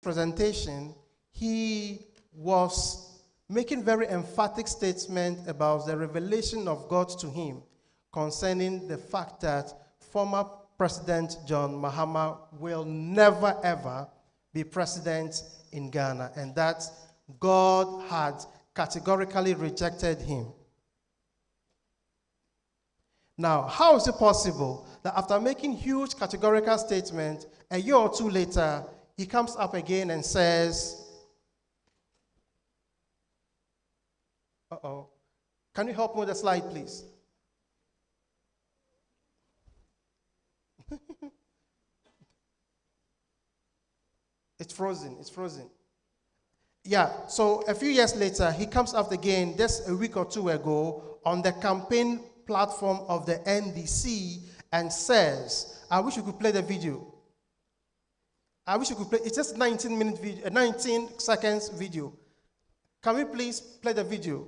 presentation, he was making very emphatic statement about the revelation of God to him concerning the fact that former President John Mahama will never ever be president in Ghana, and that God had categorically rejected him. Now, how is it possible that after making huge categorical statements, a year or two later, he comes up again and says, can you help me with the slide, please? It's frozen. Yeah, so a few years later, he comes up again, just a week or two ago, on the campaign platform of the NDC and says, I wish you could play the video. I wish you could play, it's just 19 seconds video. Can we please play the video?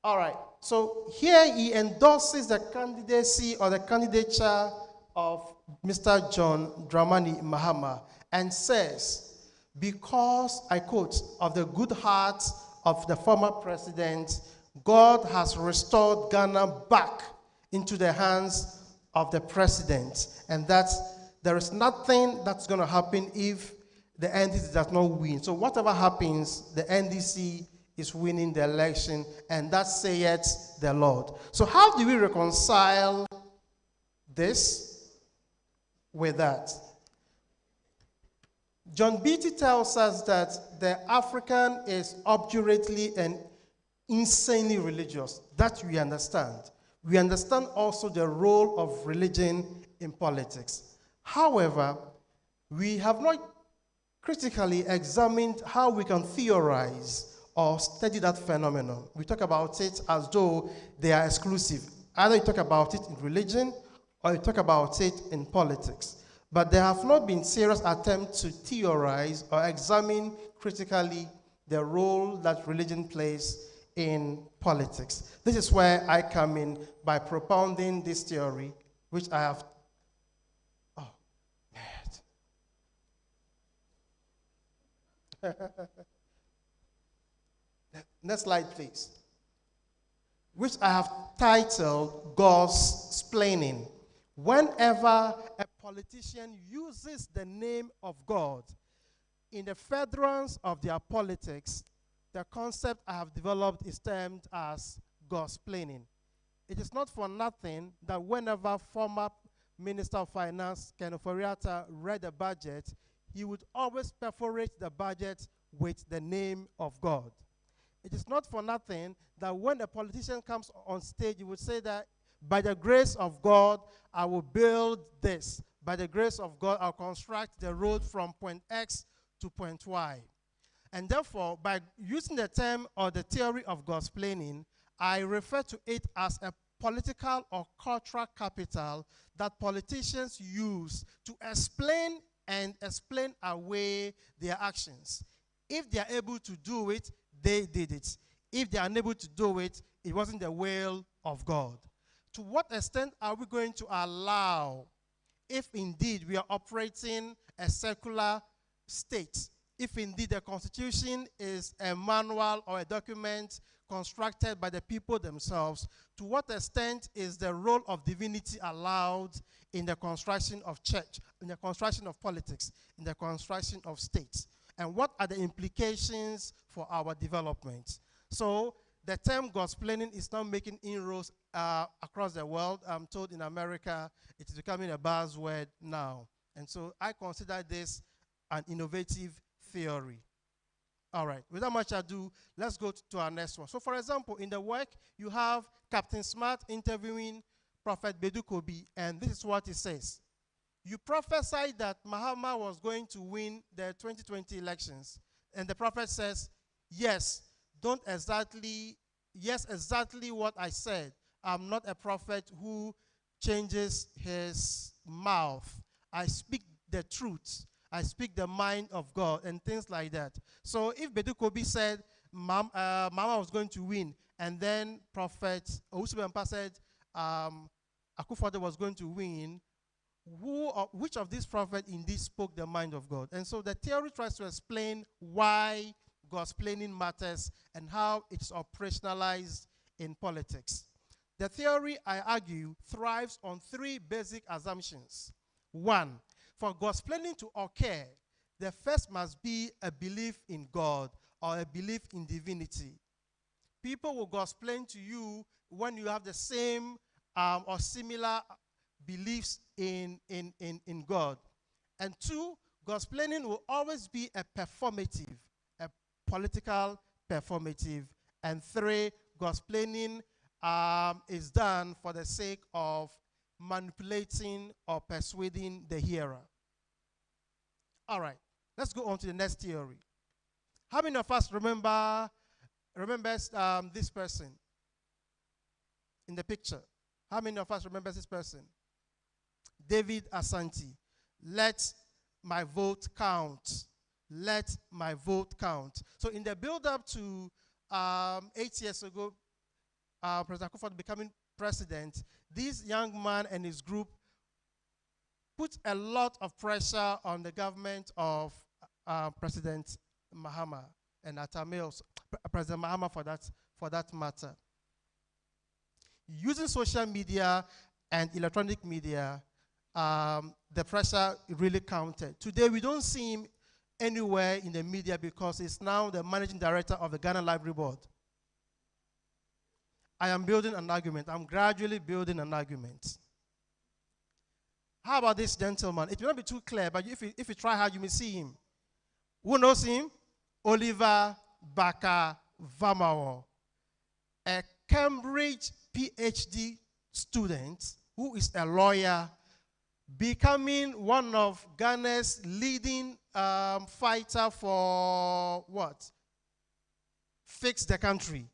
All right, so here he endorses the candidacy or the candidature of Mr. John Dramani Mahama and says, because, I quote, of the good heart of the former president, God has restored Ghana back into the hands of the president, and that there is nothing that's going to happen if the NDC does not win. So whatever happens, the NDC is winning the election, and that saith the Lord. So how do we reconcile this with that? John Beatty tells us that the African is obdurately and insanely religious. That we understand. We understand also the role of religion in politics. However, we have not critically examined how we can theorize or study that phenomenon. We talk about it as though they are exclusive. Either you talk about it in religion or you talk about it in politics. But there have not been serious attempts to theorize or examine critically the role that religion plays in politics. This is where I come in by propounding this theory, which I have. Oh, man. Next slide, please. Which I have titled God's Splaining. Whenever a politician uses the name of God in the furtherance of their politics, the concept I have developed is termed as godsplaining. It is not for nothing that whenever former Minister of Finance Ken Ofori-Atta read the budget, he would always perforate the budget with the name of God. It is not for nothing that when a politician comes on stage, he would say that by the grace of God, I will build this. By the grace of God, I'll construct the road from point X to point Y. And therefore, by using the term or the theory of godsplaining, I refer to it as a political or cultural capital that politicians use to explain and explain away their actions. If they are able to do it, they did it. If they are unable to do it, it wasn't the will of God. To what extent are we going to allow, if indeed we are operating a secular state, if indeed the Constitution is a manual or a document constructed by the people themselves, to what extent is the role of divinity allowed in the construction of church, in the construction of politics, in the construction of states? And what are the implications for our development? So the term godsplaining is now making inroads across the world. I'm told in America it is becoming a buzzword now. And so I consider this an innovative theory. All right, without much ado, let's go to our next one. So for example, in the work, you have Captain Smart interviewing Prophet Bedu Kobi, and this is what he says. You prophesied that Mahama was going to win the 2020 elections. And the prophet says, yes, exactly what I said. I'm not a prophet who changes his mouth. I speak the truth. I speak the mind of God and things like that. So if Bedu Kobi said Mama was going to win, and then Prophet Owusu Bempah said Akufo-Addo was going to win, which of these prophets indeed spoke the mind of God? And so the theory tries to explain why God's planning matters and how it's operationalized in politics. The theory, I argue, thrives on three basic assumptions. One, for God's planning to occur, the first must be a belief in God or a belief in divinity. People will Godsplain to you when you have the same or similar beliefs in God. And two, Godsplaining will always be a performative, a political performative. And three, Godsplaining is done for the sake of manipulating or persuading the hearer. All right, let's go on to the next theory. How many of us remembers this person in the picture? How many of us remembers this person? David Asante. Let my vote count. Let my vote count. So in the build-up to 8 years ago, President Akufo-Addo becoming president, this young man and his group put a lot of pressure on the government of President Mahama and Atamil, President Mahama for that matter. Using social media and electronic media, the pressure really counted. Today, we don't see him anywhere in the media because he's now the managing director of the Ghana Library Board. I am building an argument. I'm gradually building an argument. How about this gentleman? It will not be too clear, but if you try hard, you may see him. Who knows him? Oliver Barker-Vormawor, a Cambridge PhD student who is a lawyer, becoming one of Ghana's leading fighter for what? Fix the country.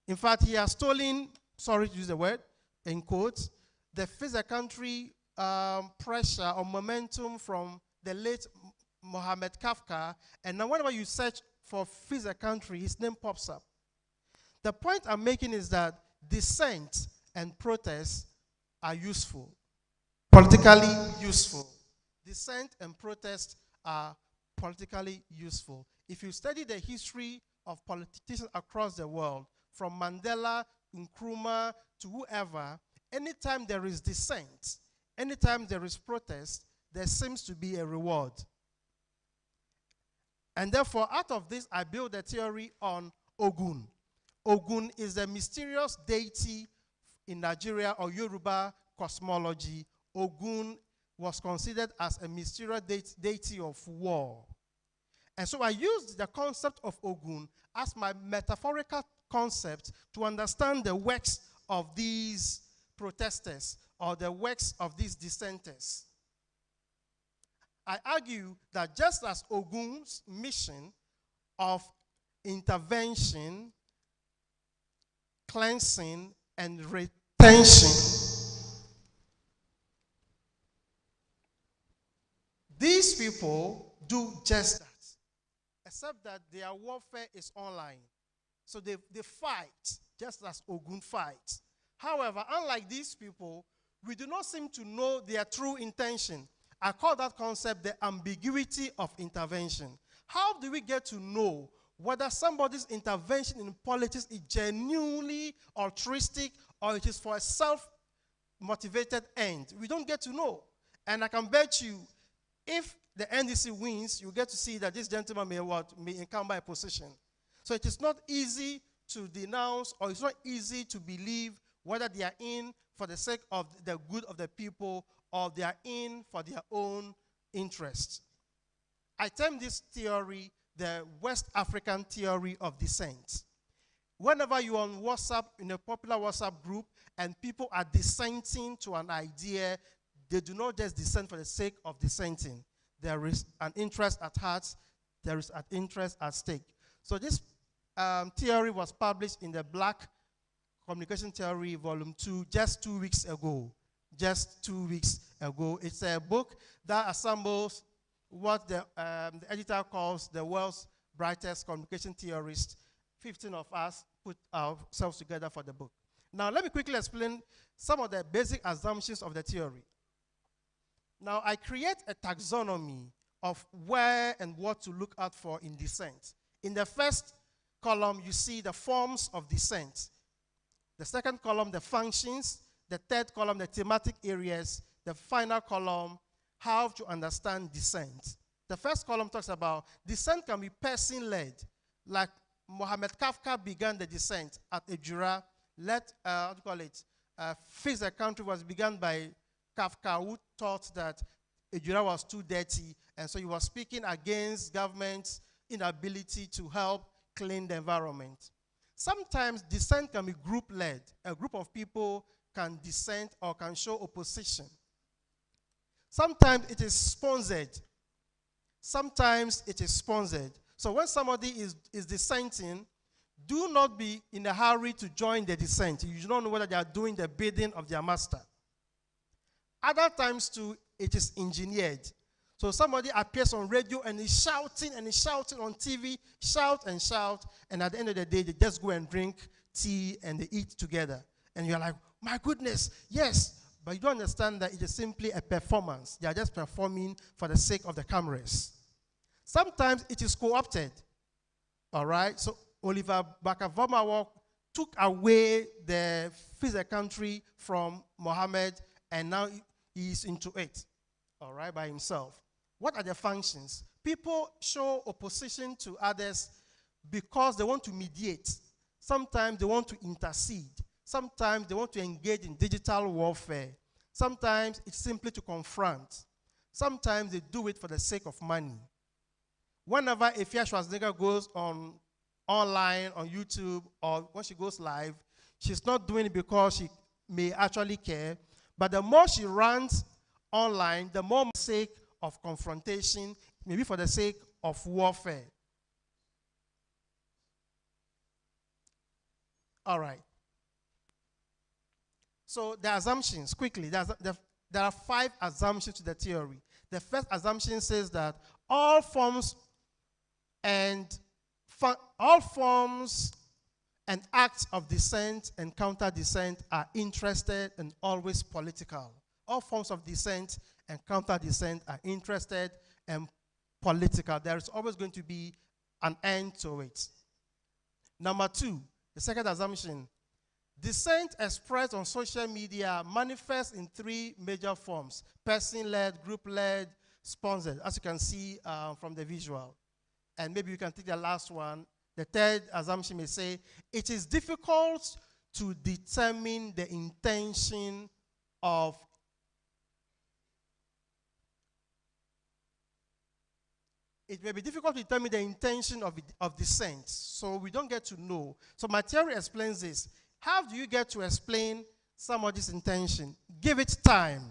In fact, he has stolen, sorry to use the word, in quotes, the Fix the Country pressure or momentum from the late Mohammed Kafka, and now whenever you search for Fix the Country, his name pops up. The point I'm making is that dissent and protest are useful, politically useful. Dissent and protest are politically useful. If you study the history of politicians across the world, from Mandela, Nkrumah, to whoever, anytime there is dissent, anytime there is protest, there seems to be a reward. And therefore, out of this, I build a theory on Ogun. Ogun is a mysterious deity in Nigeria or Yoruba cosmology. Ogun was considered as a mysterious deity of war. And so I used the concept of Ogun as my metaphorical concept to understand the works of these protesters or the works of these dissenters. I argue that just as Ogun's mission of intervention, cleansing, and retention, these people do just that, except that their warfare is online. So they fight just as Ogun fights. However, unlike these people, we do not seem to know their true intention. I call that concept the ambiguity of intervention. How do we get to know whether somebody's intervention in politics is genuinely altruistic or it is for a self-motivated end? We don't get to know. And I can bet you, if the NDC wins, you get to see that this gentleman may encumber a position. So it is not easy to denounce, or it's not easy to believe whether they are in for the sake of the good of the people or they are in for their own interests. I term this theory the West African theory of dissent. Whenever you're on WhatsApp, in a popular WhatsApp group, and people are dissenting to an idea, they do not just dissent for the sake of dissenting. There is an interest at heart, there is an interest at stake. So this theory was published in the Black Communication Theory, Volume 2, just 2 weeks ago. Just 2 weeks ago. It's a book that assembles what the editor calls the world's brightest communication theorists. 15 of us put ourselves together for the book. Now, let me quickly explain some of the basic assumptions of the theory. Now, I create a taxonomy of where and what to look out for in descent. In the first column, you see the forms of descent. The second column, the functions. The third column, the thematic areas. The final column, how to understand descent. The first column talks about descent can be person-led, like Mohammed Kafka began the descent at Ejura. Fix the Country was begun by Kafka, who thought that Ejura was too dirty, and so he was speaking against government's inability to help clean the environment. Sometimes dissent can be group-led. A group of people can dissent or can show opposition. Sometimes it is sponsored. Sometimes it is sponsored. So when somebody is dissenting, do not be in a hurry to join the dissent. You do not know whether they are doing the bidding of their master. Other times too, it is engineered. So somebody appears on radio and is shouting on TV, shout, and at the end of the day, they just go and drink tea and they eat together. And you're like, my goodness, yes. But you don't understand that it is simply a performance. They are just performing for the sake of the cameras. Sometimes it is co-opted. All right? So Oliver Barker-Vormawor took away the physical country from Mohammed, and now he is into it, all right, by himself. What are the functions? People show opposition to others because they want to mediate. Sometimes they want to intercede. Sometimes they want to engage in digital warfare. Sometimes it's simply to confront. Sometimes they do it for the sake of money. Whenever Efia Schwarzenegger goes online, on YouTube, or when she goes live, she's not doing it because she may actually care, but the more she runs online, the more for the sake of confrontation, maybe for the sake of warfare. All right. So the assumptions, quickly, there are 5 assumptions to the theory. The first assumption says that all forms and acts of dissent and counter-dissent are interested and always political. All forms of dissent and counter-dissent are interested and political. There is always going to be an end to it. Number 2, the second assumption, dissent expressed on social media manifests in 3 major forms: person-led, group-led, sponsored, as you can see from the visual. And maybe you can take the last one. The third assumption may say, it is difficult to determine the intention of it may be difficult to determine the intention of dissent, so we don't get to know. So my theory explains this. How do you get to explain somebody's intention? Give it time.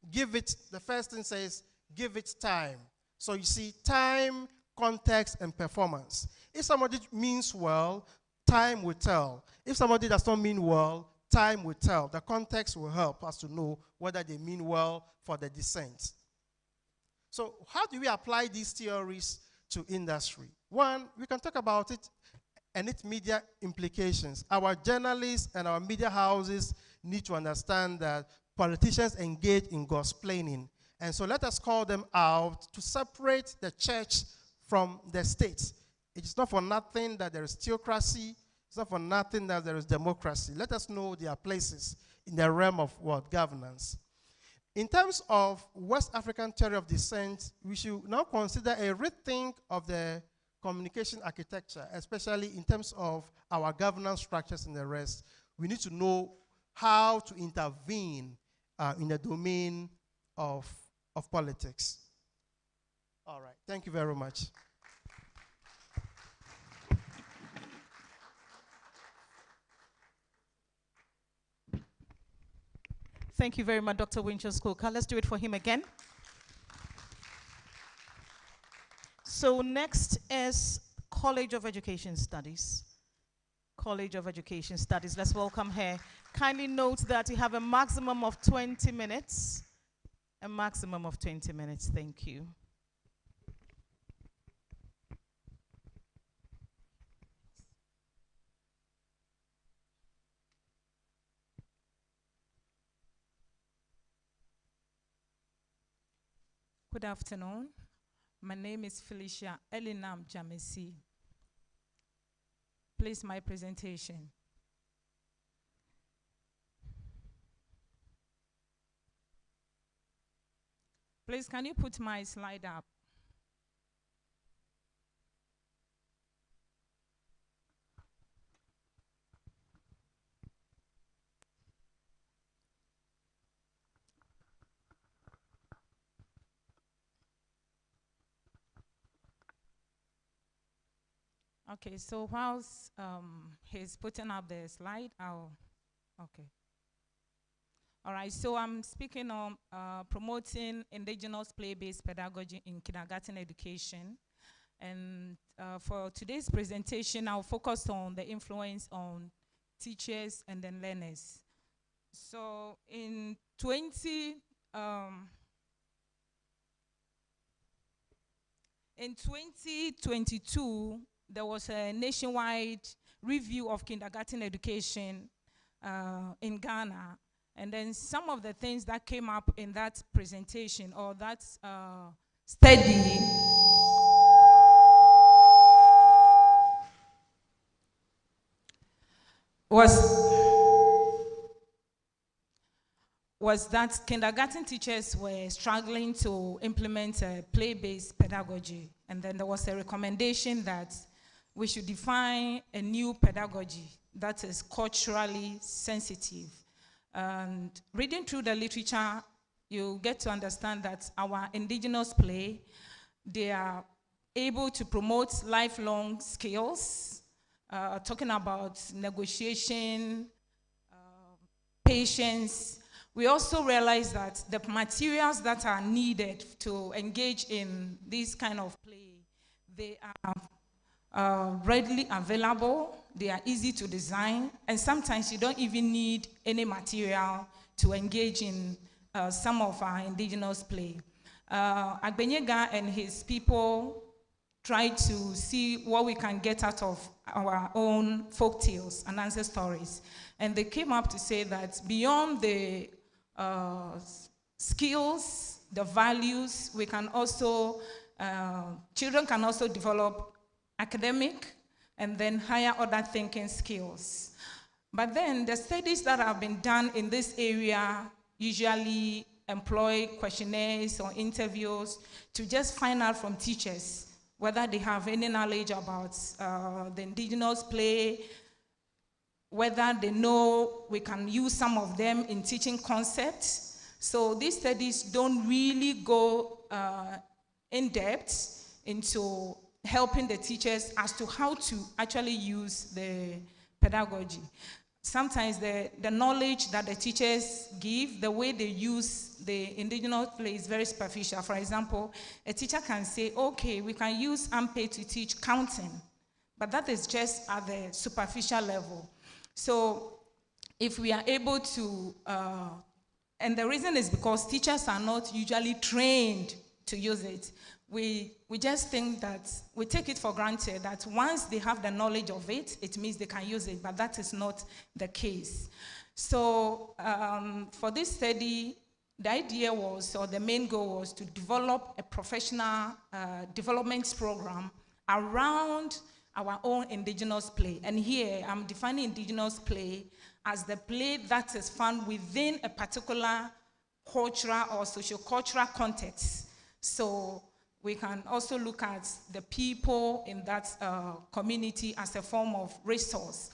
The first thing says, give it time. So you see, time, context, and performance. If somebody means well, time will tell. If somebody does not mean well, time will tell. The context will help us to know whether they mean well for the dissent. So how do we apply these theories to industry? One, we can talk about it and its media implications. Our journalists and our media houses need to understand that politicians engage in gossplaining. And so let us call them out to separate the church from the state. It is not for nothing that there is theocracy. It's not for nothing that there is democracy. Let us know their places in the realm of what? Governance. In terms of West African theory of dissent, we should now consider a rethink of the communication architecture, especially in terms of our governance structures and the rest. We need to know how to intervene in the domain of politics. All right, thank you very much. Thank you very much, Dr. Winchester-Coker. Let's do it for him again. So next is College of Education Studies. College of Education Studies. Let's welcome her. Kindly note that you have a maximum of 20 minutes. A maximum of 20 minutes. Thank you. Good afternoon. My name is Felicia Elinam Jamesi. Please, my presentation. Please, can you put my slide up? Okay, so whilst he's putting up the slide, okay. All right, so I'm speaking on promoting indigenous play-based pedagogy in kindergarten education. And for today's presentation, I'll focus on the influence on teachers and then learners. So in 2022, there was a nationwide review of kindergarten education in Ghana. And then some of the things that came up in that presentation or that study was that kindergarten teachers were struggling to implement a play-based pedagogy. And then there was a recommendation that we should define a new pedagogy that is culturally sensitive. And reading through the literature, you get to understand that our indigenous play, they are able to promote lifelong skills, talking about negotiation, patience. We also realize that the materials that are needed to engage in this kind of play, they are readily available, they are easy to design, and sometimes you don't even need any material to engage in some of our indigenous play. Agbenyega and his people tried to see what we can get out of our own folk tales and ancestor stories. And they came up to say that beyond the skills, the values, we can also, children can also develop academic and then higher order thinking skills. But then the studies that have been done in this area usually employ questionnaires or interviews to just find out from teachers whether they have any knowledge about the indigenous play, whether they know we can use some of them in teaching concepts. So these studies don't really go in depth into helping the teachers as to how to actually use the pedagogy. Sometimes the knowledge that the teachers give, the way they use the indigenous play is very superficial. For example, a teacher can say, okay, we can use Ampe to teach counting, but that is just at the superficial level. So if we are able to, and the reason is because teachers are not usually trained to use it. We just think that, we take it for granted that once they have the knowledge of it, it means they can use it, but that is not the case. So for this study, the idea was, or the main goal was to develop a professional development program around our own indigenous play. And here, I'm defining indigenous play as the play that is found within a particular cultural or socio-cultural context. So we can also look at the people in that community as a form of resource.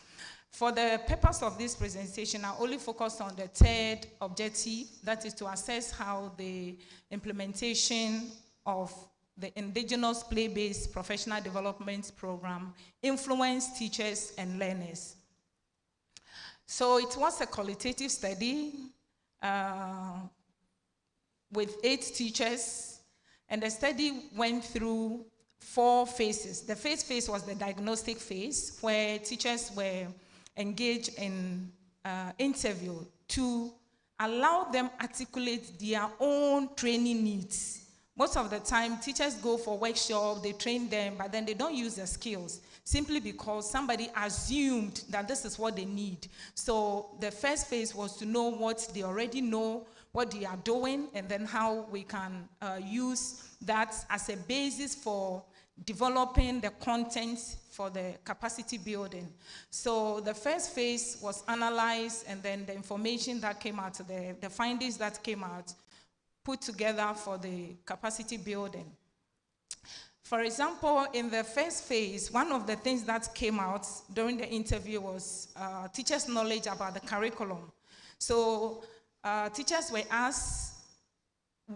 For the purpose of this presentation, I only focus on the third objective, that is to assess how the implementation of the indigenous play-based professional development program influence teachers and learners. So it was a qualitative study with 8 teachers, and the study went through 4 phases. The first phase was the diagnostic phase, where teachers were engaged in interview to allow them articulate their own training needs. Most of the time, teachers go for workshops, they train them, but then they don't use their skills, simply because somebody assumed that this is what they need. So the first phase was to know what they already know, what they are doing, and then how we can use that as a basis for developing the content for the capacity building. So the first phase was analyzed, and then the information that came out, the findings that came out, put together for the capacity building. For example, in the first phase, one of the things that came out during the interview was teachers' knowledge about the curriculum. So teachers were asked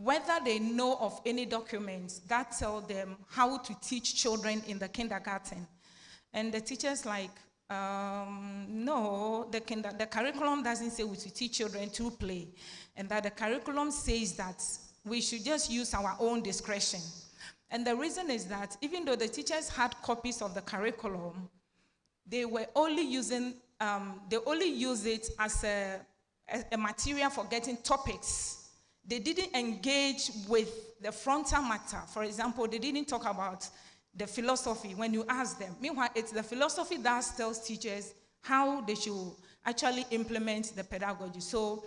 whether they know of any documents that tell them how to teach children in the kindergarten. And the teachers no, the curriculum doesn't say we should teach children to play, and that the curriculum says that we should just use our own discretion. And the reason is that even though the teachers had copies of the curriculum, they were only using, they only use it as a material for getting topics. They didn't engage with the frontal matter. For example, they didn't talk about the philosophy when you ask them. Meanwhile, it's the philosophy that tells teachers how they should actually implement the pedagogy. So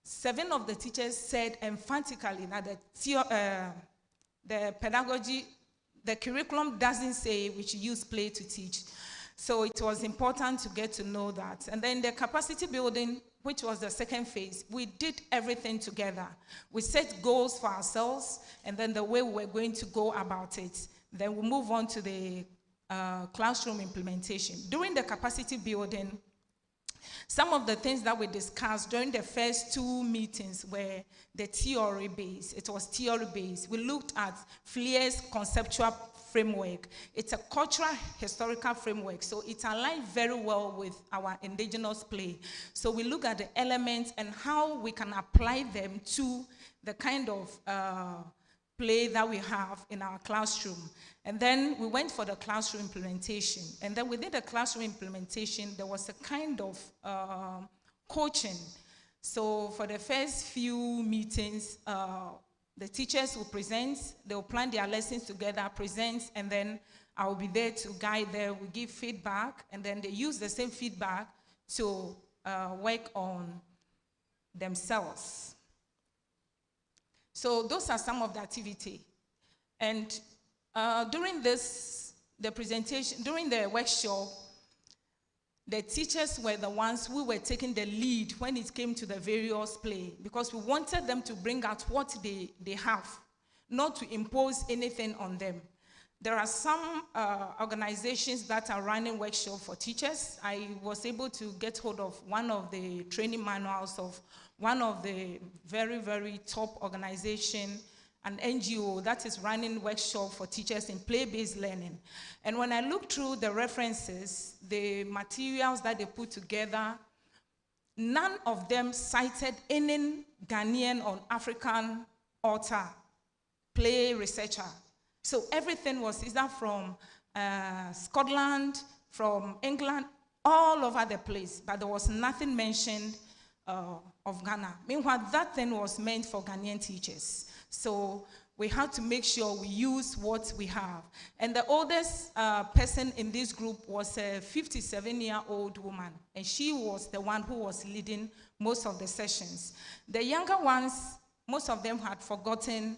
7 of the teachers said emphatically that the pedagogy, the curriculum doesn't say we should use play to teach. So it was important to get to know that. And then the capacity building, which was the second phase, we did everything together. We set goals for ourselves, and then the way we were going to go about it. Then we move on to the classroom implementation. During the capacity building, some of the things that we discussed during the first 2 meetings were the theory base. It was theory based. We looked at Fleer's conceptual framework. It's a cultural historical framework, so it aligned very well with our indigenous play. So we look at the elements and how we can apply them to the kind of play that we have in our classroom. And then we went for the classroom implementation. And then within the classroom implementation, there was a kind of coaching. So for the first few meetings, the teachers will present, they will plan their lessons together, present, and then I will be there to guide them, we give feedback, and then they use the same feedback to work on themselves. So those are some of the activity. And during the presentation, during the workshop, the teachers were the ones who were taking the lead when it came to the various play, because we wanted them to bring out what they have, not to impose anything on them. There are some organizations that are running workshops for teachers. I was able to get hold of one of the training manuals of one of the very, very top organization, an NGO that is running workshop for teachers in play-based learning. And when I look through the references, the materials that they put together, none of them cited any Ghanaian or African author, play researcher. So everything was either from Scotland, from England, all over the place, but there was nothing mentioned of Ghana. Meanwhile, that thing was meant for Ghanaian teachers. So we had to make sure we use what we have. And the oldest person in this group was a 57-year-old woman, and she was the one who was leading most of the sessions. The younger ones, most of them had forgotten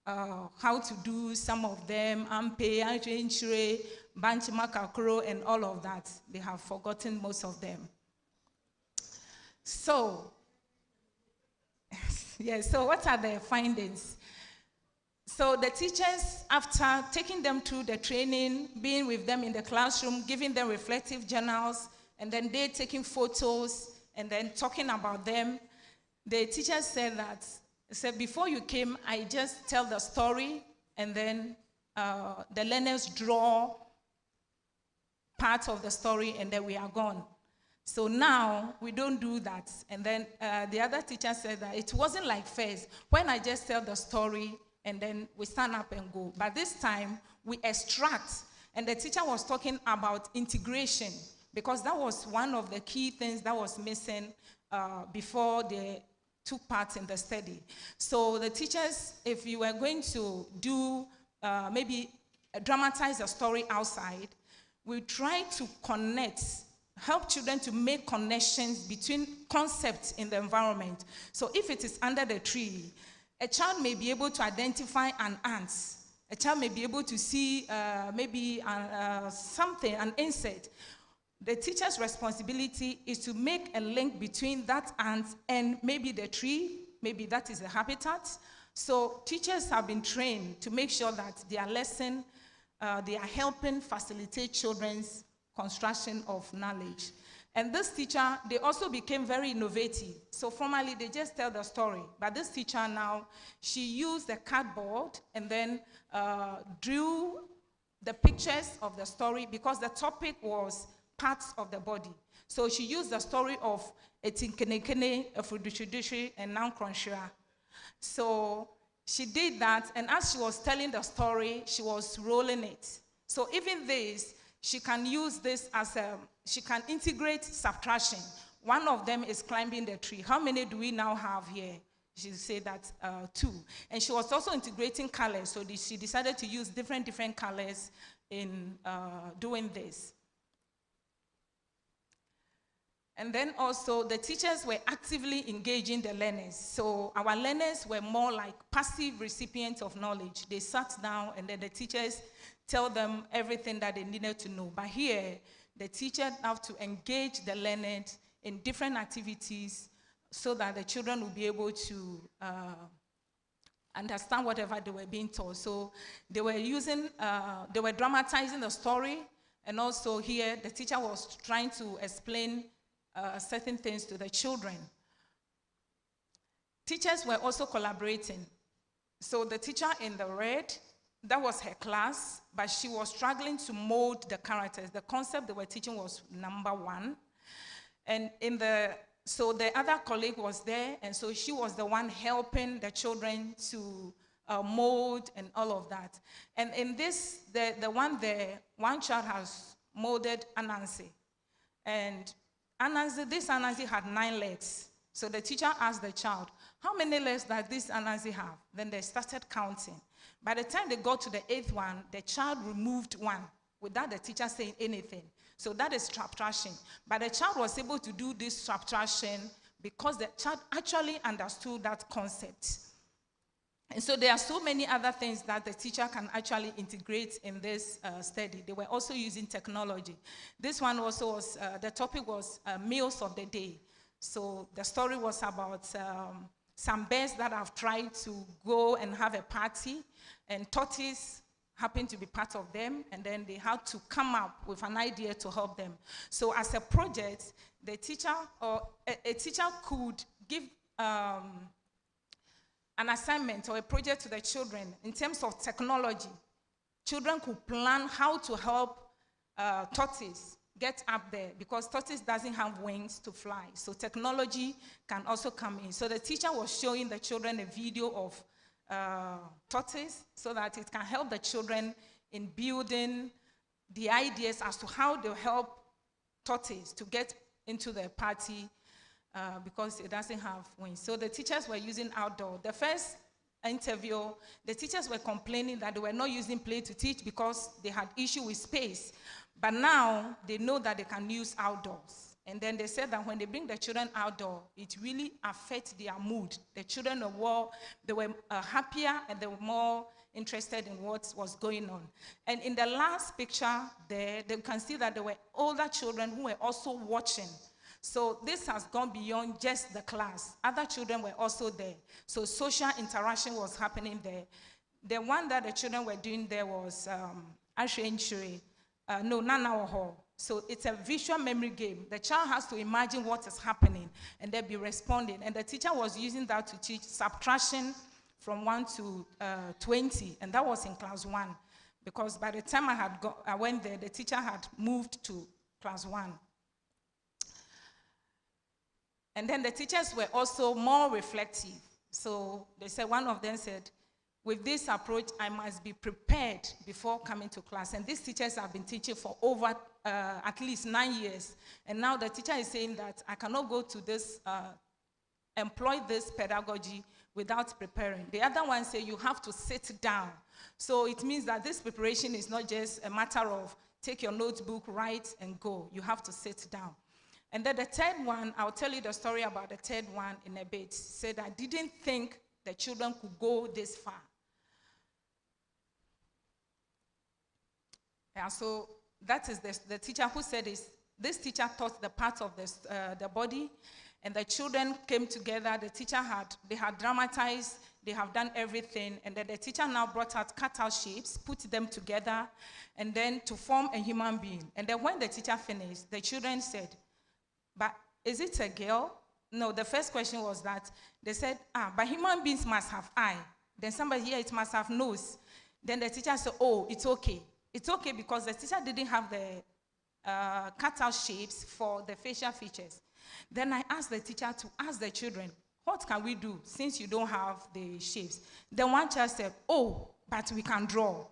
how to do some of them, Ampe, Anjure, Banchimakakro, and all of that. They have forgotten most of them. So, yes, so what are the findings? So the teachers, after taking them through the training, being with them in the classroom, giving them reflective journals, and then they taking photos, and then talking about them, the teachers said that, before you came, I just tell the story, and then the learners draw part of the story, and then we are gone. So now, we don't do that. And then the other teacher said that it wasn't like first, when I just tell the story, and then we stand up and go. But this time, we extract. And the teacher was talking about integration, because that was one of the key things that was missing before they took part in the study. So the teachers, if you were going to do, maybe dramatize a story outside, we try to connect help children to make connections between concepts in the environment. So if it is under the tree, a child may be able to identify an ant. A child may be able to see maybe something, an insect. The teacher's responsibility is to make a link between that ant and maybe the tree, maybe that is a habitat. So teachers have been trained to make sure that their lesson, they are helping facilitate children's construction of knowledge. And this teacher, they also became very innovative. So formerly, they just tell the story. But this teacher now, she used the cardboard and then drew the pictures of the story because the topic was parts of the body. So she used the story of Etinkenekene, Efudushudushi, and Nankronshira. So she did that, and as she was telling the story, she was rolling it. So even this, she can use this as she can integrate subtraction. One of them is climbing the tree. How many do we now have here? She said that 2. And she was also integrating colors, so she decided to use different colors in doing this. And then also the teachers were actively engaging the learners. So our learners were more like passive recipients of knowledge. They sat down and then the teachers tell them everything that they needed to know. But here, the teacher have to engage the learners in different activities so that the children will be able to understand whatever they were being taught. So they were they were dramatizing the story, and also here the teacher was trying to explain certain things to the children. Teachers were also collaborating. So the teacher in the red, that was her class, but she was struggling to mold the characters. The concept they were teaching was number 1. And so the other colleague was there, and so she was the one helping the children to mold and all of that. And in this, the one there, one child has molded Anansi. And this Anansi had 9 legs. So the teacher asked the child, how many legs does this Anansi have? Then they started counting. By the time they got to the 8th one, the child removed 1 without the teacher saying anything. So that is subtraction. But the child was able to do this subtraction because the child actually understood that concept. And so there are so many other things that the teacher can actually integrate in this study. They were also using technology. This one also was, the topic was meals of the day. So the story was about some bears that have tried to go and have a party, and tortoise happened to be part of them, and then they had to come up with an idea to help them. So as a project, the teacher or a teacher could give an assignment or a project to the children in terms of technology. Children could plan how to help tortoise get up there, because tortoise doesn't have wings to fly. So technology can also come in. So the teacher was showing the children a video of tortoise so that it can help the children in building the ideas as to how they help tortoise to get into the party because it doesn't have wings. So the teachers were using outdoor. The first interview, the teachers were complaining that they were not using play to teach because they had issue with space. But now they know that they can use outdoors. And then they said that when they bring the children outdoor, it really affects their mood. The children were happier and they were more interested in what was going on. And in the last picture there, they can see that there were older children who were also watching. So this has gone beyond just the class. Other children were also there. So social interaction was happening there. The one that the children were doing there was Nana. So it's a visual memory game. The child has to imagine what is happening and then be responding. And the teacher was using that to teach subtraction from 1 to 20. And that was in class 1. Because by the time I went there, the teacher had moved to class 1. And then the teachers were also more reflective. So they said, one of them said, with this approach, I must be prepared before coming to class. And these teachers have been teaching for over at least 9 years. And now the teacher is saying that I cannot go to this, employ this pedagogy without preparing. The other one say you have to sit down. So it means that this preparation is not just a matter of take your notebook, write, and go. You have to sit down. And then the third one, I'll tell you the story about the third one in a bit. Said, I didn't think the children could go this far. Yeah, so that is the teacher who said this teacher taught the parts of the body, and the children came together. The teacher they had dramatized, they have done everything, and then the teacher now brought out cut-out shapes, put them together, and then to form a human being. And then when the teacher finished, the children said, but is it a girl? No, the first question was that they said, but human beings must have eye. Then somebody here, it must have nose. Then the teacher said, oh, it's okay. It's okay because the teacher didn't have the cut-out shapes for the facial features. Then I asked the teacher to ask the children, what can we do since you don't have the shapes? Then one child said, oh, but we can draw.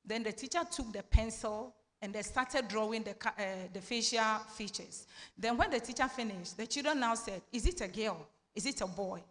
Then the teacher took the pencil and they started drawing the facial features. Then when the teacher finished, the children now said, is it a girl? Is it a boy?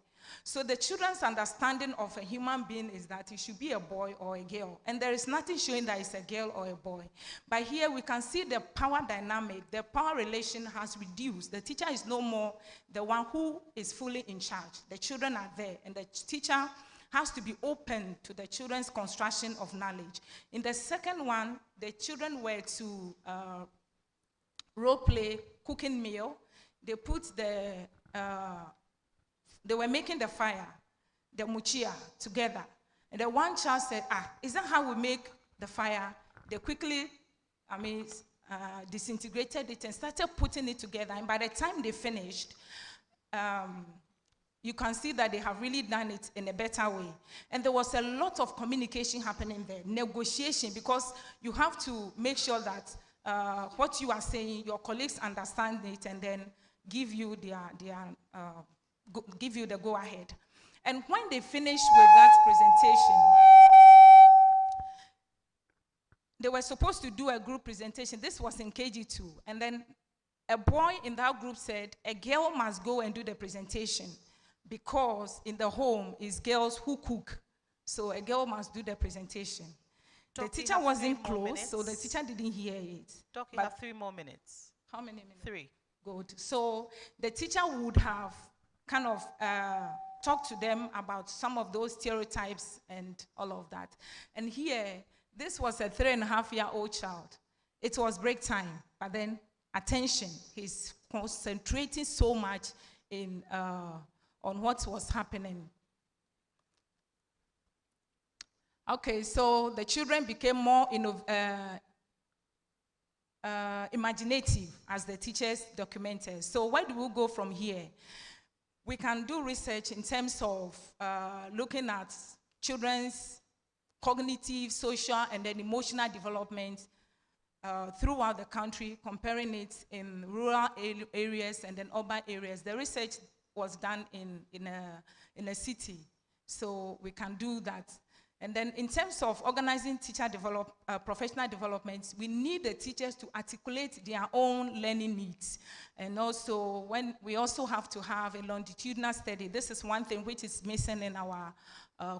So the children's understanding of a human being is that it should be a boy or a girl. And there is nothing showing that it's a girl or a boy. But here we can see the power dynamic, the power relation has reduced. The teacher is no more the one who is fully in charge. The children are there, and the teacher has to be open to the children's construction of knowledge. In the second one, the children were to role play cooking meal. They put they were making the fire, the muchia, together. And the one child said, is that how we make the fire? They quickly, disintegrated it and started putting it together. And by the time they finished, you can see that they have really done it in a better way. And there was a lot of communication happening there, negotiation, because you have to make sure that what you are saying, your colleagues understand it and then give you give you the go-ahead. And when they finished with that presentation, they were supposed to do a group presentation. This was in KG2. And then a boy in that group said, a girl must go and do the presentation because in the home is girls who cook. So a girl must do the presentation. The teacher wasn't close, so the teacher didn't hear it. Doc, you have 3 more minutes. How many minutes? 3. Good. So the teacher would have kind of talk to them about some of those stereotypes and all of that. And here, this was a 3.5-year-old child. It was break time, but then attention. He's concentrating so much on what was happening. Okay, so the children became more imaginative as the teachers documented. So where do we go from here? We can do research in terms of looking at children's cognitive, social, and then emotional development throughout the country, comparing it in rural areas and then urban areas. The research was done in a city, so we can do that. And then in terms of organizing teacher professional development, we need the teachers to articulate their own learning needs. And also, we also have to have a longitudinal study. This is one thing which is missing in our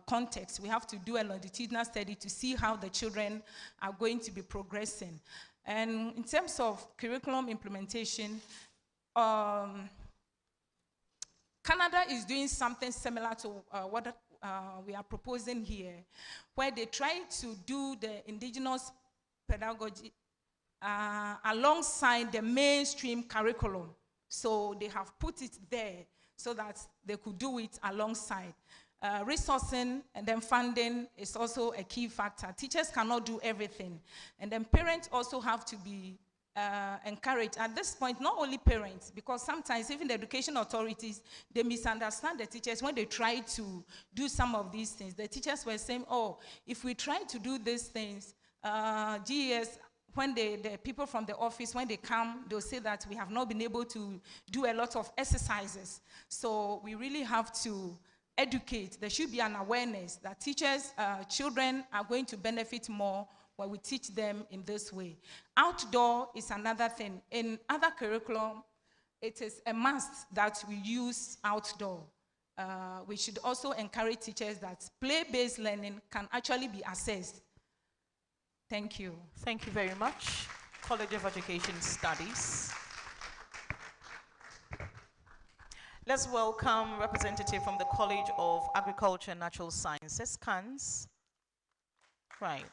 context. We have to do a longitudinal study to see how the children are going to be progressing. And in terms of curriculum implementation, Canada is doing something similar to what we are proposing here, where they try to do the indigenous pedagogy alongside the mainstream curriculum. So they have put it there so that they could do it alongside. Resourcing and then funding is also a key factor. Teachers cannot do everything. And then parents also have to be encouraged. At this point, not only parents, because sometimes even the education authorities, they misunderstand the teachers when they try to do some of these things. The teachers were saying, oh, if we try to do these things, GES, when the people from the office, when they come, they'll say that we have not been able to do a lot of exercises. So we really have to educate. There should be an awareness that teachers, children are going to benefit more when we teach them in this way. Outdoor is another thing. In other curriculum, it is a must that we use outdoor. We should also encourage teachers that play-based learning can actually be assessed. Thank you. Thank you very much. College of Education Studies. Let's welcome representative from the College of Agriculture and Natural Sciences, CANS. Right.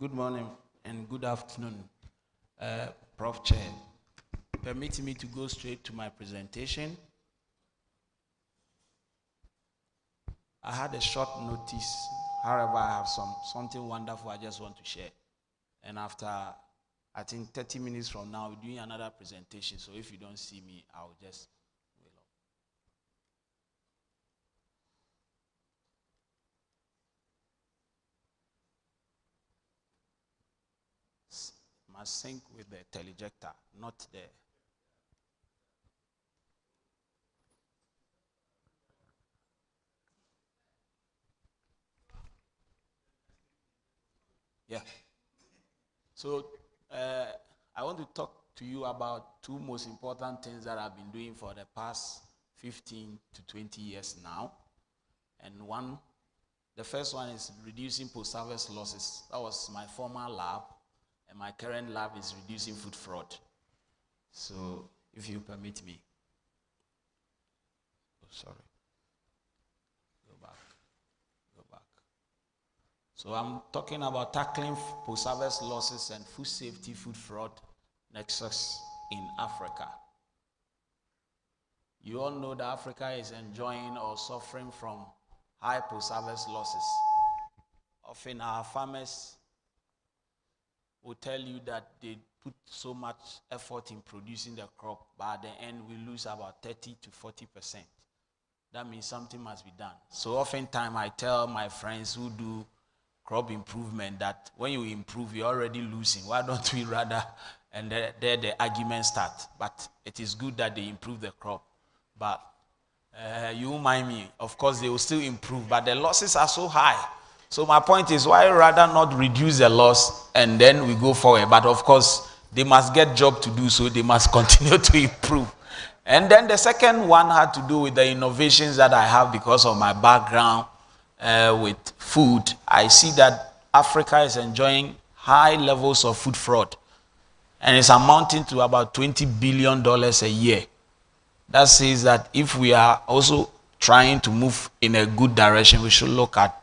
Good morning and good afternoon, Prof. Chair. Permit me to go straight to my presentation. I had a short notice, however, I have something wonderful I just want to share. And after, I think 30 minutes from now, we're doing another presentation, so if you don't see me, I'll just wait up. Must sync with the teledjector, not the. Yeah. So I want to talk to you about two most important things that I've been doing for the past 15 to 20 years now. And the first one is reducing post-harvest losses. That was my former lab. And my current lab is reducing food fraud. So, if you permit me. Oh, sorry. Go back. So, I'm talking about tackling post-harvest losses and food safety, food fraud nexus in Africa. You all know that Africa is enjoying or suffering from high post-harvest losses. Often our farmers will tell you that they put so much effort in producing the crop, but at the end we lose about 30 to 40%. That means something must be done. So oftentimes I tell my friends who do crop improvement that when you improve, you're already losing. Why don't we rather, and there the argument starts. But it is good that they improve the crop. But you mind me, of course they will still improve, but the losses are so high. So my point is, why rather not reduce the loss and then we go forward? But of course, they must get job to do, so they must continue to improve. And then the second one had to do with the innovations that I have because of my background with food. I see that Africa is enjoying high levels of food fraud, and it's amounting to about $20 billion a year. That says that if we are also trying to move in a good direction, we should look at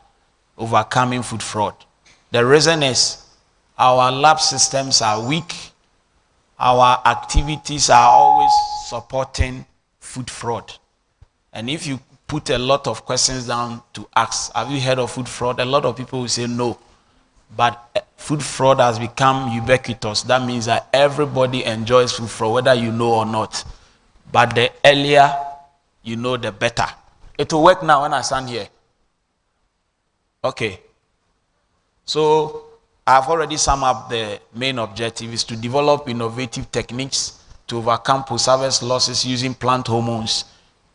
overcoming food fraud. The reason is our lab systems are weak. Our activities are always supporting food fraud. And if you put a lot of questions down to ask, have you heard of food fraud? A lot of people will say no. But food fraud has become ubiquitous. That means that everybody enjoys food fraud, whether you know or not. But the earlier you know, the better. It will work now when I stand here. Okay, so I've already summed up the main objective is to develop innovative techniques to overcome post-harvest losses using plant hormones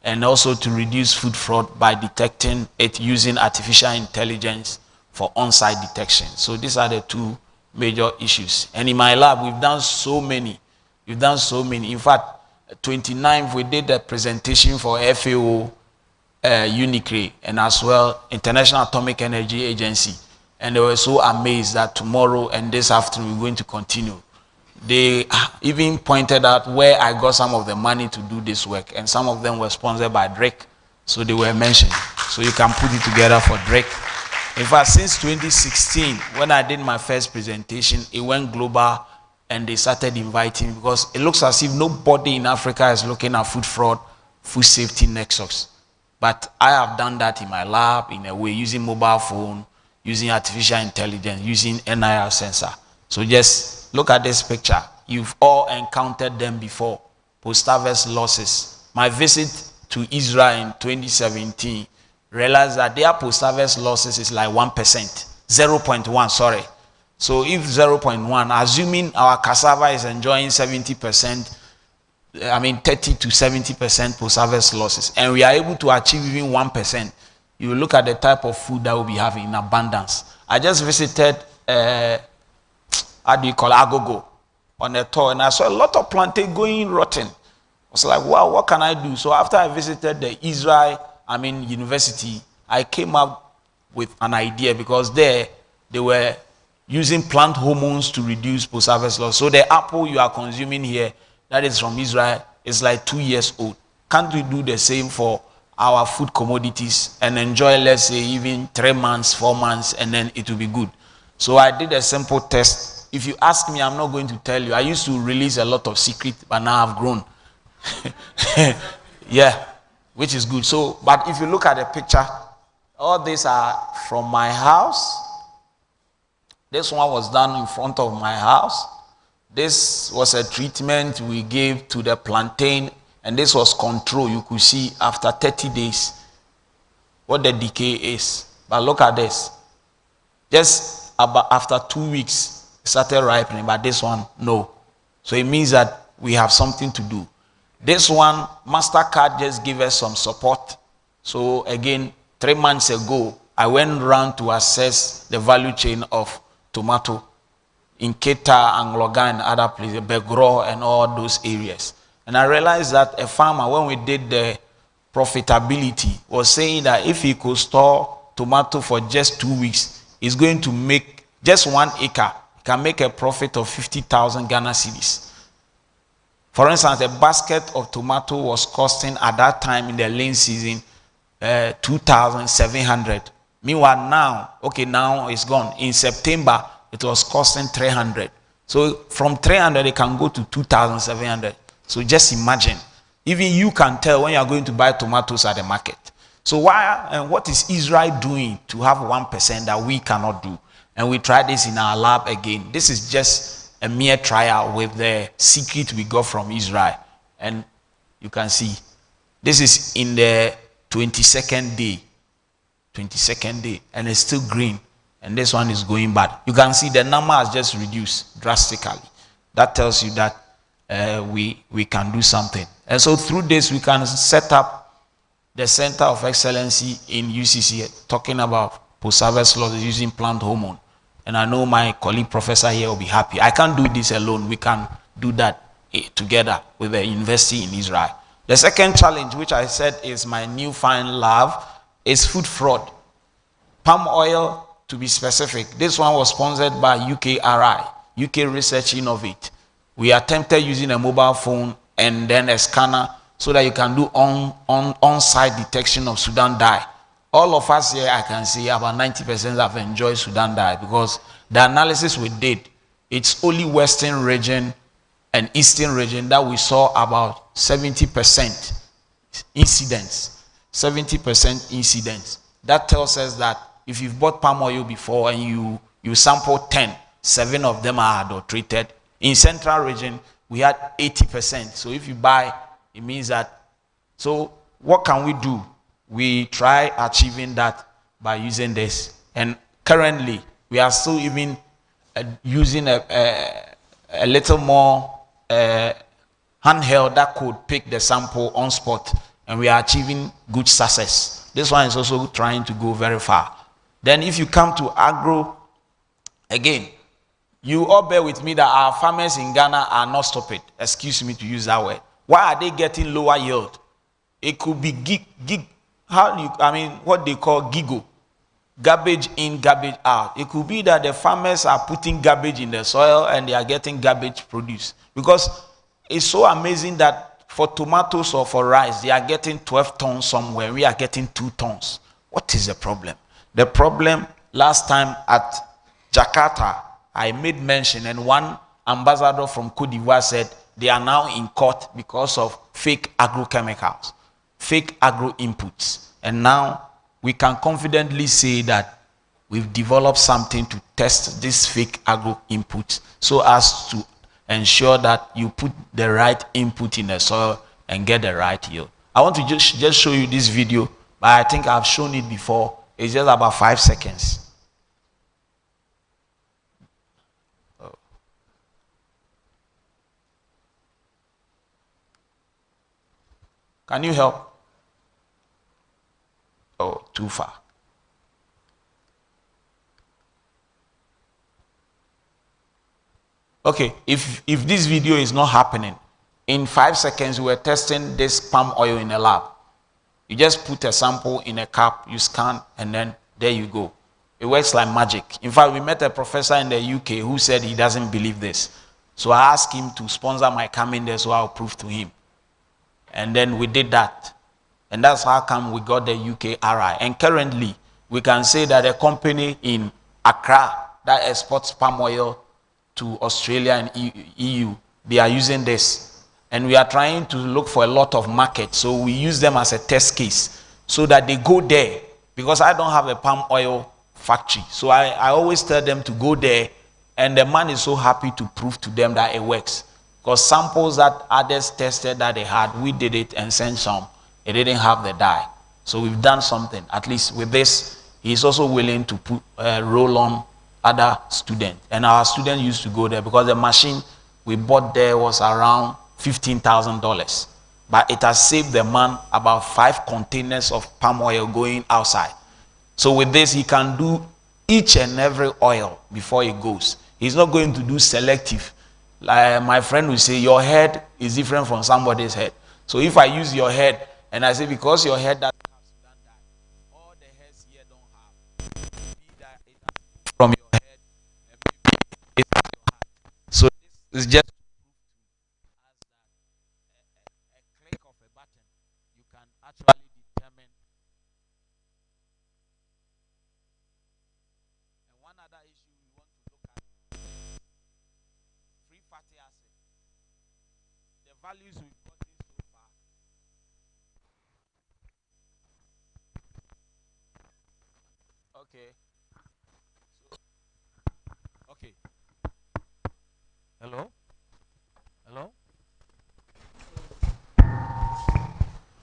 and also to reduce food fraud by detecting it using artificial intelligence for on-site detection. So these are the two major issues. And in my lab, we've done so many. In fact, 29th, we did a presentation for FAO, UNICRE, and as well International Atomic Energy Agency, and they were so amazed that tomorrow and this afternoon we're going to continue. They even pointed out where I got some of the money to do this work, and some of them were sponsored by Drake, so they were mentioned. So you can put it together for Drake. In fact, since 2016, when I did my first presentation, it went global, and they started inviting, because it looks as if nobody in Africa is looking at food fraud, food safety nexus. But I have done that in my lab in a way, using mobile phone, using artificial intelligence, using NIR sensor. So just look at this picture. You've all encountered them before, post-harvest losses. My visit to Israel in 2017 realized that their post-harvest losses is like 1%, 0.1, sorry. So if 0.1, assuming our cassava is enjoying 70%, 30 to 70% post-harvest losses, and we are able to achieve even 1%, you look at the type of food that we'll be having in abundance. I just visited, how do you call it, Agogo on a tour, and I saw a lot of plantain going rotten. I was like, wow, what can I do? So after I visited the university, I came up with an idea, because there they were using plant hormones to reduce post-harvest loss. So the apple you are consuming here, that is from Israel, is like 2 years old. Can't we do the same for our food commodities and enjoy, let's say, even 3 months, 4 months, and then it will be good? So I did a simple test. If you ask me, I'm not going to tell you. I used to release a lot of secrets, but now I've grown. Yeah, which is good. So, but if you look at the picture, all these are from my house. This one was done in front of my house. This was a treatment we gave to the plantain, and this was control. You could see after 30 days what the decay is. But look at this. Just about after 2 weeks, it started ripening, but this one, no. So it means that we have something to do. This one, MasterCard just gave us some support. So again, 3 months ago, I went around to assess the value chain of tomato in Keta and Logan and other places, Begro and all those areas. And I realized that a farmer, when we did the profitability, was saying that if he could store tomato for just 2 weeks, he's going to make just 1 acre, he can make a profit of 50,000 Ghana cedis. For instance, a basket of tomato was costing at that time in the lean season 2,700. Meanwhile, now it's gone. In September, it was costing 300. So from 300, it can go to 2,700. So just imagine. Even you can tell when you are going to buy tomatoes at the market. So why and what is Israel doing to have 1% that we cannot do? And we tried this in our lab again. This is just a mere trial with the secret we got from Israel. And you can see, this is in the 22nd day. 22nd day, and it's still green, and this one is going bad. You can see the number has just reduced drastically. That tells you that we can do something. And so through this, we can set up the Center of Excellency in UCC, talking about post-harvest losses using plant hormone. And I know my colleague professor here will be happy. I can't do this alone. We can do that together with the university in Israel. The second challenge, which I said is my newfound love, is food fraud. Palm oil, to be specific. This one was sponsored by UKRI, UK Research Innovate. We attempted using a mobile phone and then a scanner so that you can do on-site detection of Sudan dye. All of us here, I can say about 90% have enjoyed Sudan dye, because the analysis we did, it's only Western region and Eastern region that we saw about 70% incidents. 70% incidents. That tells us that if you've bought palm oil before and you sample 10, 7 of them are adulterated. In Central region, we had 80%. So if you buy, it means that. So what can we do? We try achieving that by using this. And currently, we are still even using a little more handheld that could pick the sample on spot. And we are achieving good success. This one is also trying to go very far. Then if you come to agro, again, you all bear with me that our farmers in Ghana are not stupid. Excuse me to use that word. Why are they getting lower yield? It could be what they call GIGO. Garbage in, garbage out. It could be that the farmers are putting garbage in the soil and they are getting garbage produce. Because it's so amazing that for tomatoes or for rice, they are getting 12 tons somewhere. We are getting 2 tons. What is the problem? The problem, last time at Jakarta, I made mention, and one ambassador from Cote d'Ivoire said they are now in court because of fake agrochemicals, fake agro inputs. And now we can confidently say that we've developed something to test this fake agro inputs so as to ensure that you put the right input in the soil and get the right yield. I want to just show you this video, but I think I've shown it before. It's just about 5 seconds. Oh. Can you help? Oh. too far. Okay, if this video is not happening, in 5 seconds we were testing this palm oil in a lab. You just put a sample in a cup, you scan, and then there you go. It works like magic. In fact, we met a professor in the UK who said he doesn't believe this. So I asked him to sponsor my coming there so I'll prove to him. And then we did that. And that's how come we got the UKRI. And currently, we can say that a company in Accra that exports palm oil to Australia and EU, they are using this. And we are trying to look for a lot of market. So we use them as a test case so that they go there. Because I don't have a palm oil factory. So I always tell them to go there. And the man is so happy to prove to them that it works. Because samples that others tested that they had, we did it and sent some. It didn't have the dye. So we've done something. At least with this, he's also willing to put roll on other students. And our students used to go there because the machine we bought there was around $15,000. But it has saved the man about 5 containers of palm oil going outside. So with this, he can do each and every oil before he goes. He's not going to do selective. Like my friend will say, your head is different from somebody's head. So if I use your head, and I say, because your head doesn't have Sudan dye, all the hairs here don't have. Maybe that it has from your head, and maybe it's at your heart. So this is just to prove to us that a click of a button, you can actually determine. And one other issue we want to look at is free fatty acid. The values we've gotten so far. Okay. Okay. Hello? Hello?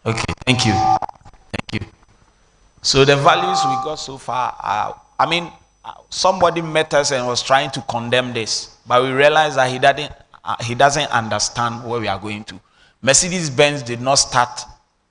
Okay, thank you. Thank you. So the values we got so far are, somebody met us and was trying to condemn this, but we realized that he doesn't understand where we are going to. Mercedes-Benz did not start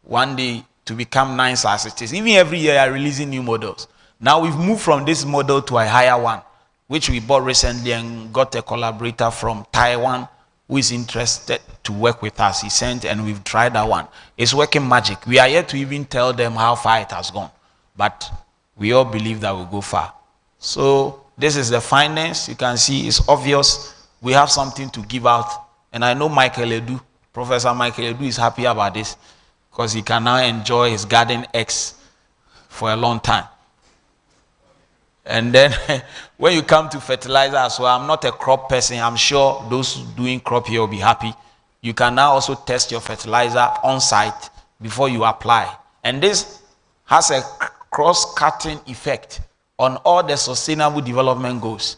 one day to become nice as it is. Even every year, are releasing new models. Now we've moved from this model to a higher one, which we bought recently and got a collaborator from Taiwan who is interested to work with us. He sent and we've tried that one. It's working magic. We are yet to even tell them how far it has gone, but we all believe that we'll go far. So this is the finance. You can see it's obvious. We have something to give out. And I know Michael Edu, Professor Michael Edu is happy about this because he can now enjoy his garden eggs for a long time. And then when you come to fertilizer as well, I'm not a crop person. I'm sure those doing crop here will be happy. You can now also test your fertilizer on site before you apply. And this has a cross-cutting effect on all the sustainable development goals.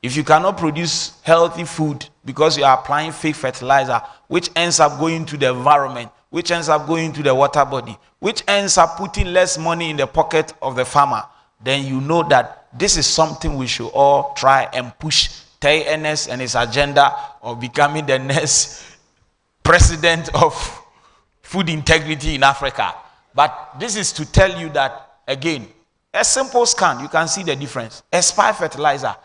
If you cannot produce healthy food because you are applying fake fertilizer, which ends up going to the environment, which ends up going to the water body, which ends up putting less money in the pocket of the farmer, then you know that this is something we should all try and push TNS and his agenda of becoming the next president of food integrity in Africa. But this is to tell you that, again, a simple scan, you can see the difference. A spy fertilizer.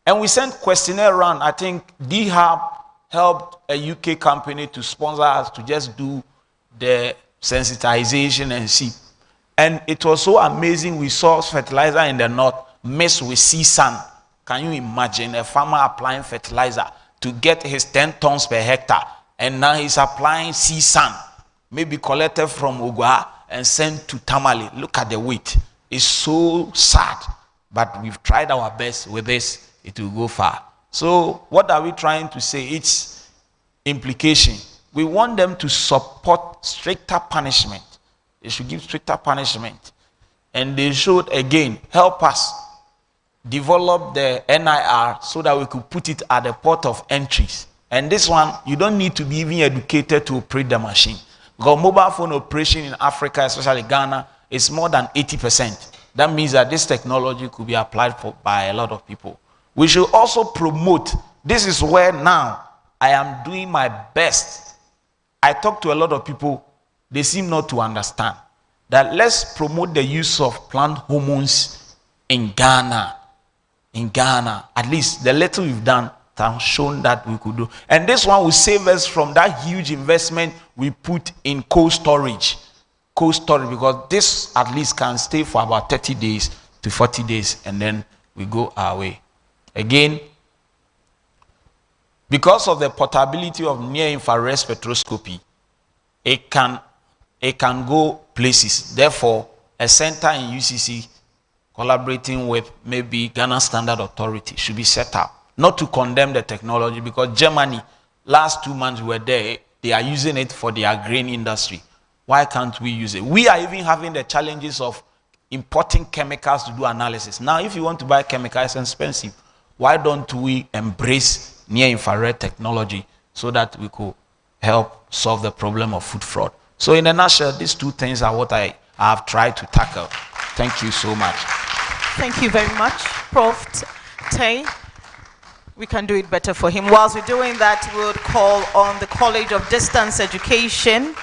And we sent questionnaire around. I think D-Hub helped a UK company to sponsor us to just do the sensitization and see. And it was so amazing. We saw fertilizer in the north mixed with sea sand. Can you imagine a farmer applying fertilizer to get his 10 tons per hectare, and now he's applying sea sand, maybe collected from Ogwa and sent to Tamale? Look at the weight. It's so sad, but we've tried our best with this. It will go far. So what are we trying to say? It's implication. We want them to support stricter punishment. They should give stricter punishment. And they should, again, help us develop the NIR so that we could put it at the port of entries. And this one, you don't need to be even educated to operate the machine. Because mobile phone operation in Africa, especially Ghana, is more than 80%. That means that this technology could be applied by a lot of people. We should also promote. This is where now I am doing my best. I talk to a lot of people. They seem not to understand that let's promote the use of plant hormones in Ghana. In Ghana, at least the little we've done has shown that we could do. And this one will save us from that huge investment we put in cold storage. Cold storage, because this at least can stay for about 30 days to 40 days, and then we go our way. Again, because of the portability of near-infrared spectroscopy, it can go places. Therefore, a center in UCC collaborating with maybe Ghana Standard Authority should be set up. Not to condemn the technology, because Germany, last 2 months we were there, they are using it for their grain industry. Why can't we use it? We are even having the challenges of importing chemicals to do analysis. Now, if you want to buy chemicals, it's expensive. Why don't we embrace near-infrared technology so that we could help solve the problem of food fraud? So in a nutshell, these two things are what I have tried to tackle. Thank you so much. Thank you very much, Prof. Tay. We can do it better for him. Whilst we're doing that, we'll call on the College of Distance Education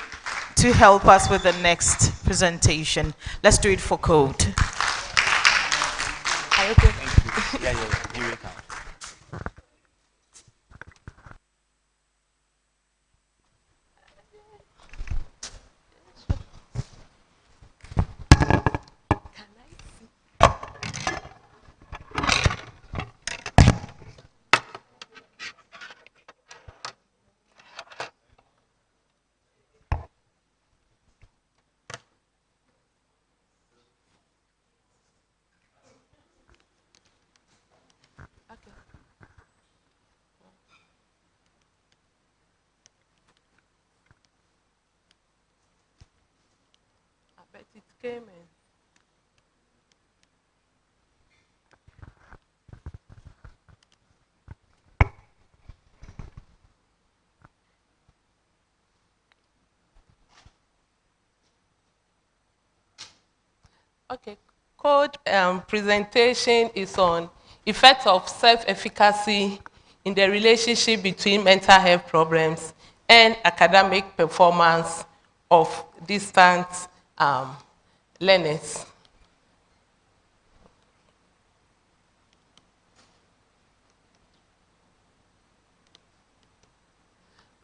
to help us with the next presentation. Let's do it for code. Thank you. Yeah. Here we come. It came in. Okay, code presentation is on effect of self-efficacy in the relationship between mental health problems and academic performance of distant learners.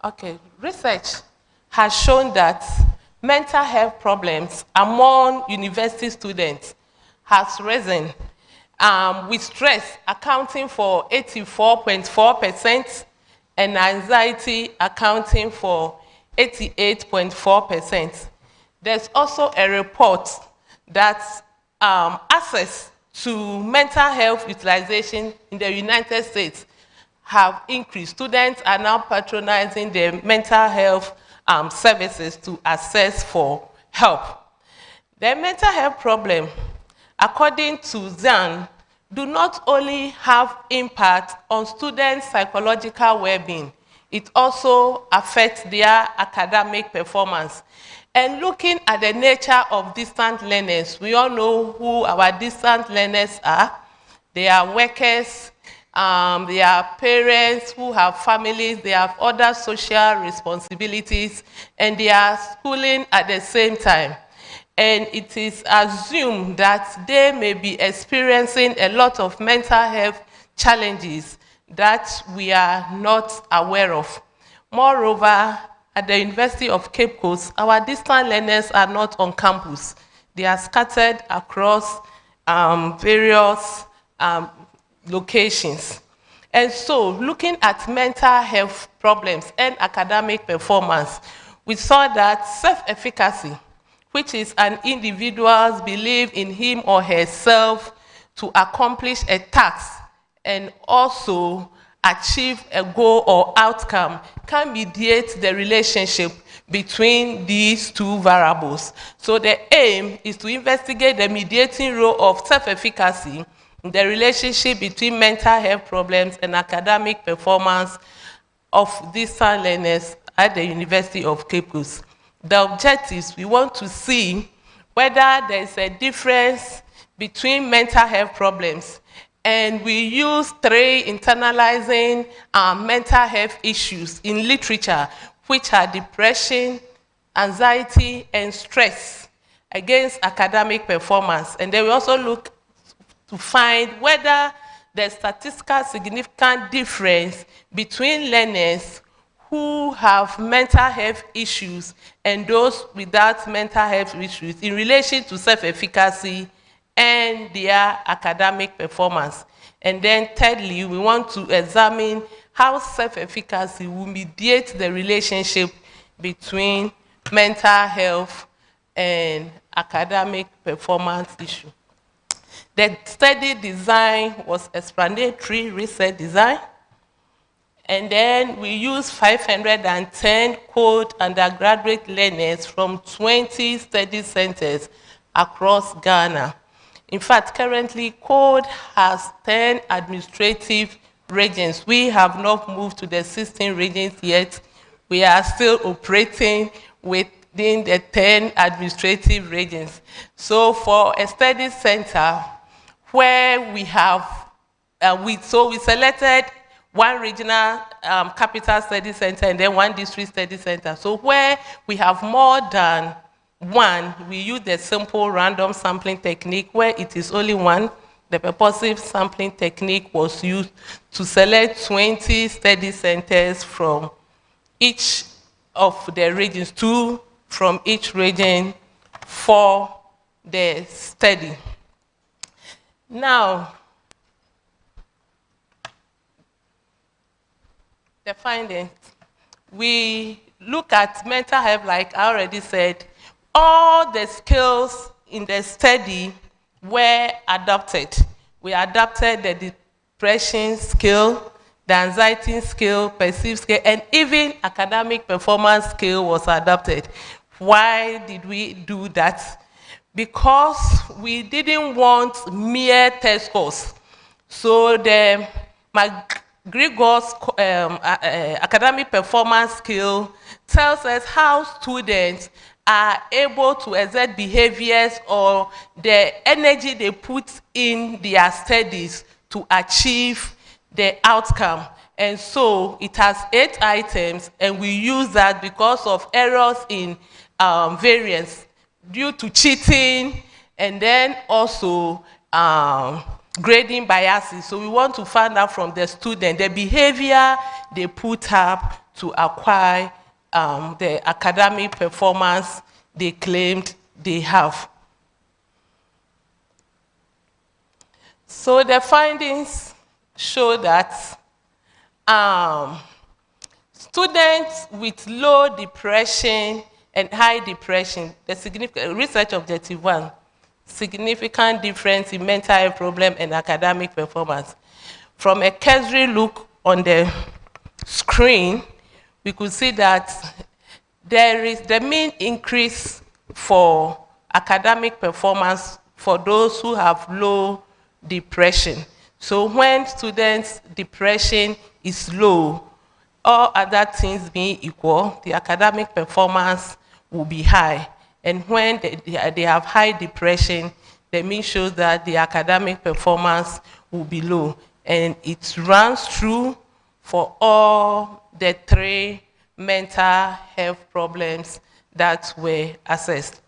Okay, research has shown that mental health problems among university students has risen, with stress accounting for 84.4% and anxiety accounting for 88.4%. There's also a report that access to mental health utilization in the United States have increased. Students are now patronizing the mental health services to access for help. The mental health problem, according to Zhang, do not only have impact on students' psychological well-being, it also affects their academic performance. And looking at the nature of distant learners, we all know who our distant learners are. They are workers, they are parents who have families, they have other social responsibilities, and they are schooling at the same time. And it is assumed that they may be experiencing a lot of mental health challenges that we are not aware of. Moreover, at the University of Cape Coast, our distant learners are not on campus. They are scattered across various locations. And so, looking at mental health problems and academic performance, we saw that self-efficacy, which is an individual's belief in him or herself to accomplish a task and also achieve a goal or outcome, can mediate the relationship between these two variables. So the aim is to investigate the mediating role of self-efficacy in the relationship between mental health problems and academic performance of distant learners at the University of Cape Coast. The objectives, we want to see whether there is a difference between mental health problems. And we use 3 internalizing mental health issues in literature, which are depression, anxiety, and stress. against academic performance. And then we also look to find whether there's statistical significant difference between learners who have mental health issues and those without mental health issues in relation to self-efficacy and their academic performance. And then thirdly, we want to examine how self-efficacy will mediate the relationship between mental health and academic performance issue. The study design was explanatory research design. And then we used 510 code undergraduate learners from 20 study centers across Ghana. In fact, currently, code has 10 administrative regions. We have not moved to the 16 regions yet. We are still operating within the 10 administrative regions. So for a study center where we have, we selected one regional capital study center and then one district study center. So where we have more than one, we use the simple random sampling technique. Where it is only one, the purposive sampling technique was used to select 20 study centers from each of the regions, 2 from each region for the study. Now, the findings. We look at mental health, like I already said. All the skills in the study were adopted. We adopted the depression skill, the anxiety skill, perceived skill, and even academic performance skill was adopted. Why did we do that? Because we didn't want mere test scores. So the McGregor's academic performance skill tells us how students are able to exert behaviors or the energy they put in their studies to achieve the outcome. And so it has 8 items, and we use that because of errors in variance due to cheating and then also grading biases. So we want to find out from the student the behavior they put up to acquire the academic performance they claimed they have. So the findings show that students with low depression and high depression, the significant research objective 1, significant difference in mental health problem and academic performance. From a cursory look on the screen, we could see that there is the mean increase for academic performance for those who have low depression. So when students' depression is low, all other things being equal, the academic performance will be high. And when they have high depression, the mean shows that the academic performance will be low. And it runs through for all the 3 mental health problems that were assessed.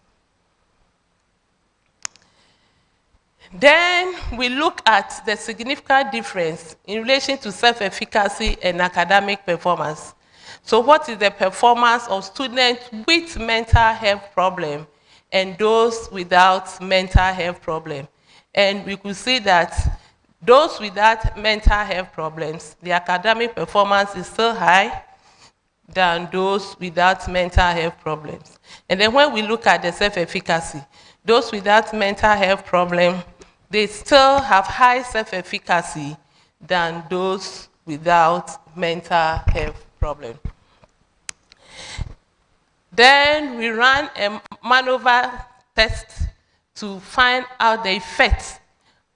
Then we look at the significant difference in relation to self-efficacy and academic performance. So what is the performance of students with mental health problem and those without mental health problem? And we could see that those without mental health problems, the academic performance is still high than those without mental health problems. And then when we look at the self-efficacy, those without mental health problem, they still have high self-efficacy than those without mental health problem. Then we ran a maneuver test to find out the effects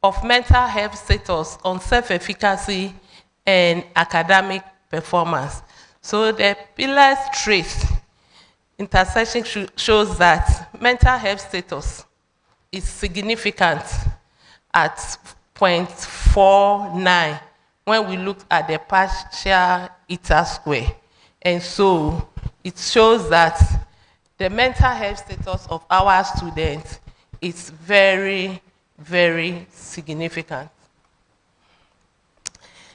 of mental health status on self-efficacy and academic performance. So the pillars trace intersection shows that mental health status is significant at 0.49 when we look at the partial eta square. And so it shows that the mental health status of our students is very, very significant.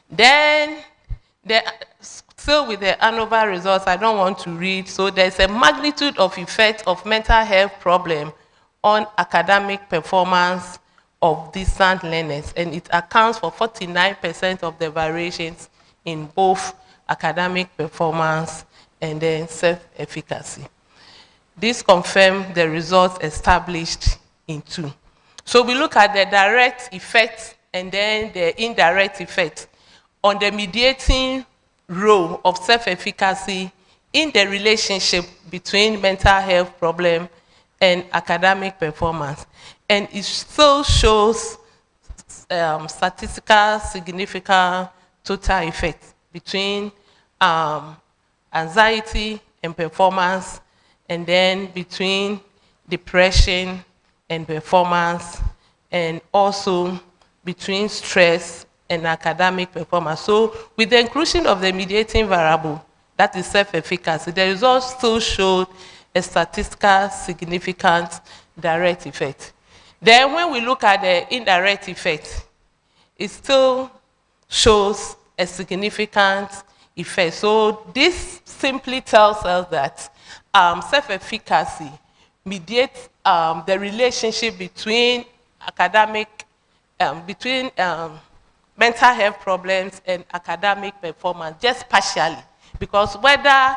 Then, still with the ANOVA results, I don't want to read. So there's a magnitude of effect of mental health problem on academic performance of distant learners, and it accounts for 49% of the variations in both academic performance and then self-efficacy. This confirms the results established in Tvucc. So we look at the direct effect and then the indirect effect on the mediating role of self-efficacy in the relationship between mental health problem and academic performance. And it still shows statistical significant total effect between anxiety and performance, and then between depression and performance, and also between stress and academic performance. So with the inclusion of the mediating variable, that is self-efficacy, the results still showed a statistical significant direct effect. Then when we look at the indirect effect, it still shows a significant effect. So this simply tells us that self-efficacy mediates the relationship between mental health problems and academic performance, just partially. Because whether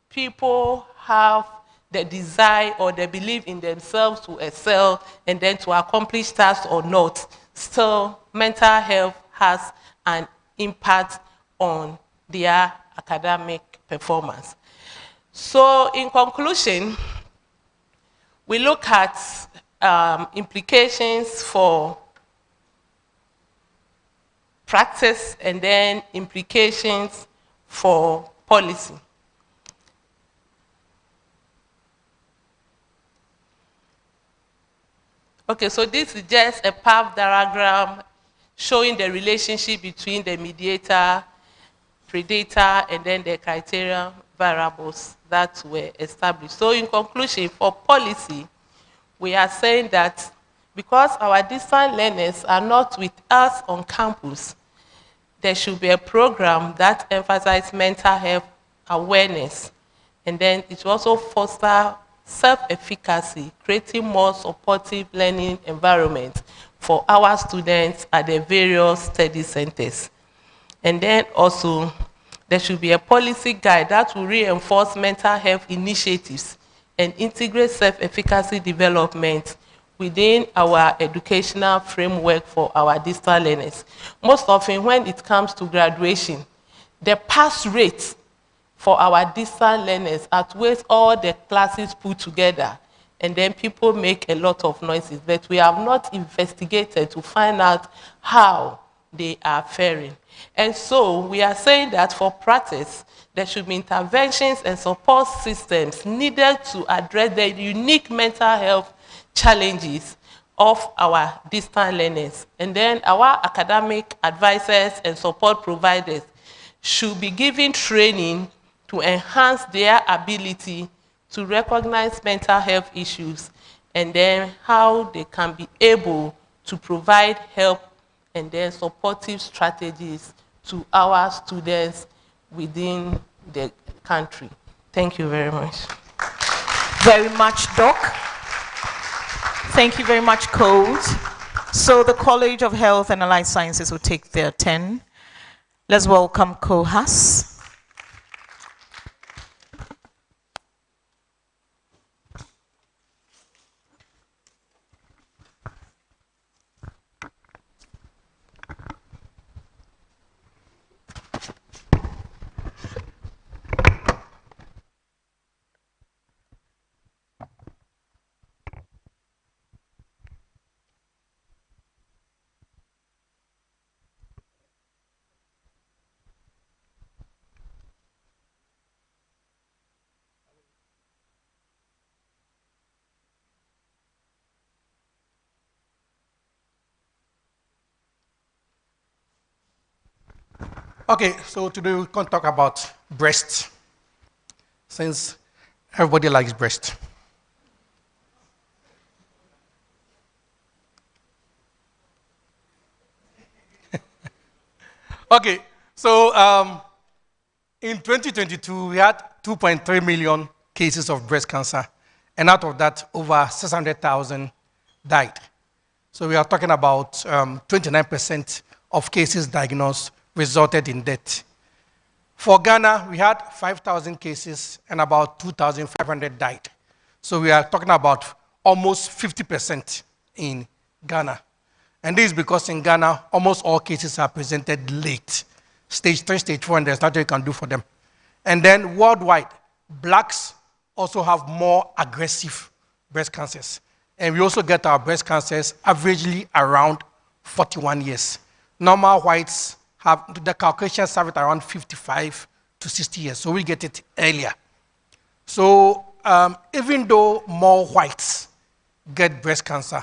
people have the desire or the belief in themselves to excel and then to accomplish tasks or not, still mental health has an impact on their academic performance. So in conclusion, we look at implications for practice and then implications for policy. Okay, so this is just a path diagram showing the relationship between the mediator, predator, and then the criteria variables that were established. So in conclusion, for policy, we are saying that because our distant learners are not with us on campus, there should be a program that emphasizes mental health awareness, and then it will also foster self-efficacy, creating more supportive learning environment for our students at the various study centers. And then also, there should be a policy guide that will reinforce mental health initiatives and integrate self-efficacy development within our educational framework for our distant learners. Most often, when it comes to graduation, the pass rate for our distant learners outweighs all the classes put together, and then people make a lot of noises, but we have not investigated to find out how they are faring. And so we are saying that for practice, there should be interventions and support systems needed to address the unique mental health challenges of our distant learners. And then our academic advisors and support providers should be given training to enhance their ability to recognize mental health issues, and then how they can be able to provide help and then supportive strategies to our students within the country. Thank you very much. Very much, Doc. Thank you very much, Code. So the College of Health and Allied Sciences will take their turn. Let's welcome Kohas. Okay, so today we're going to talk about breast. Since Everybody likes breast. Okay, so in 2022, we had 2.3 million cases of breast cancer, and out of that, over 600,000 died. So we are talking about 29% of cases diagnosed resulted in death. For Ghana, we had 5,000 cases, and about 2,500 died. So we are talking about almost 50% in Ghana. And this is because in Ghana, almost all cases are presented late. Stage 3, stage 4, and there's nothing you can do for them. And then worldwide, blacks also have more aggressive breast cancers. And we also get our breast cancers averagely around 41 years. Normal whites have, the Caucasians have it around 55 to 60 years, so we get it earlier. So even though more whites get breast cancer,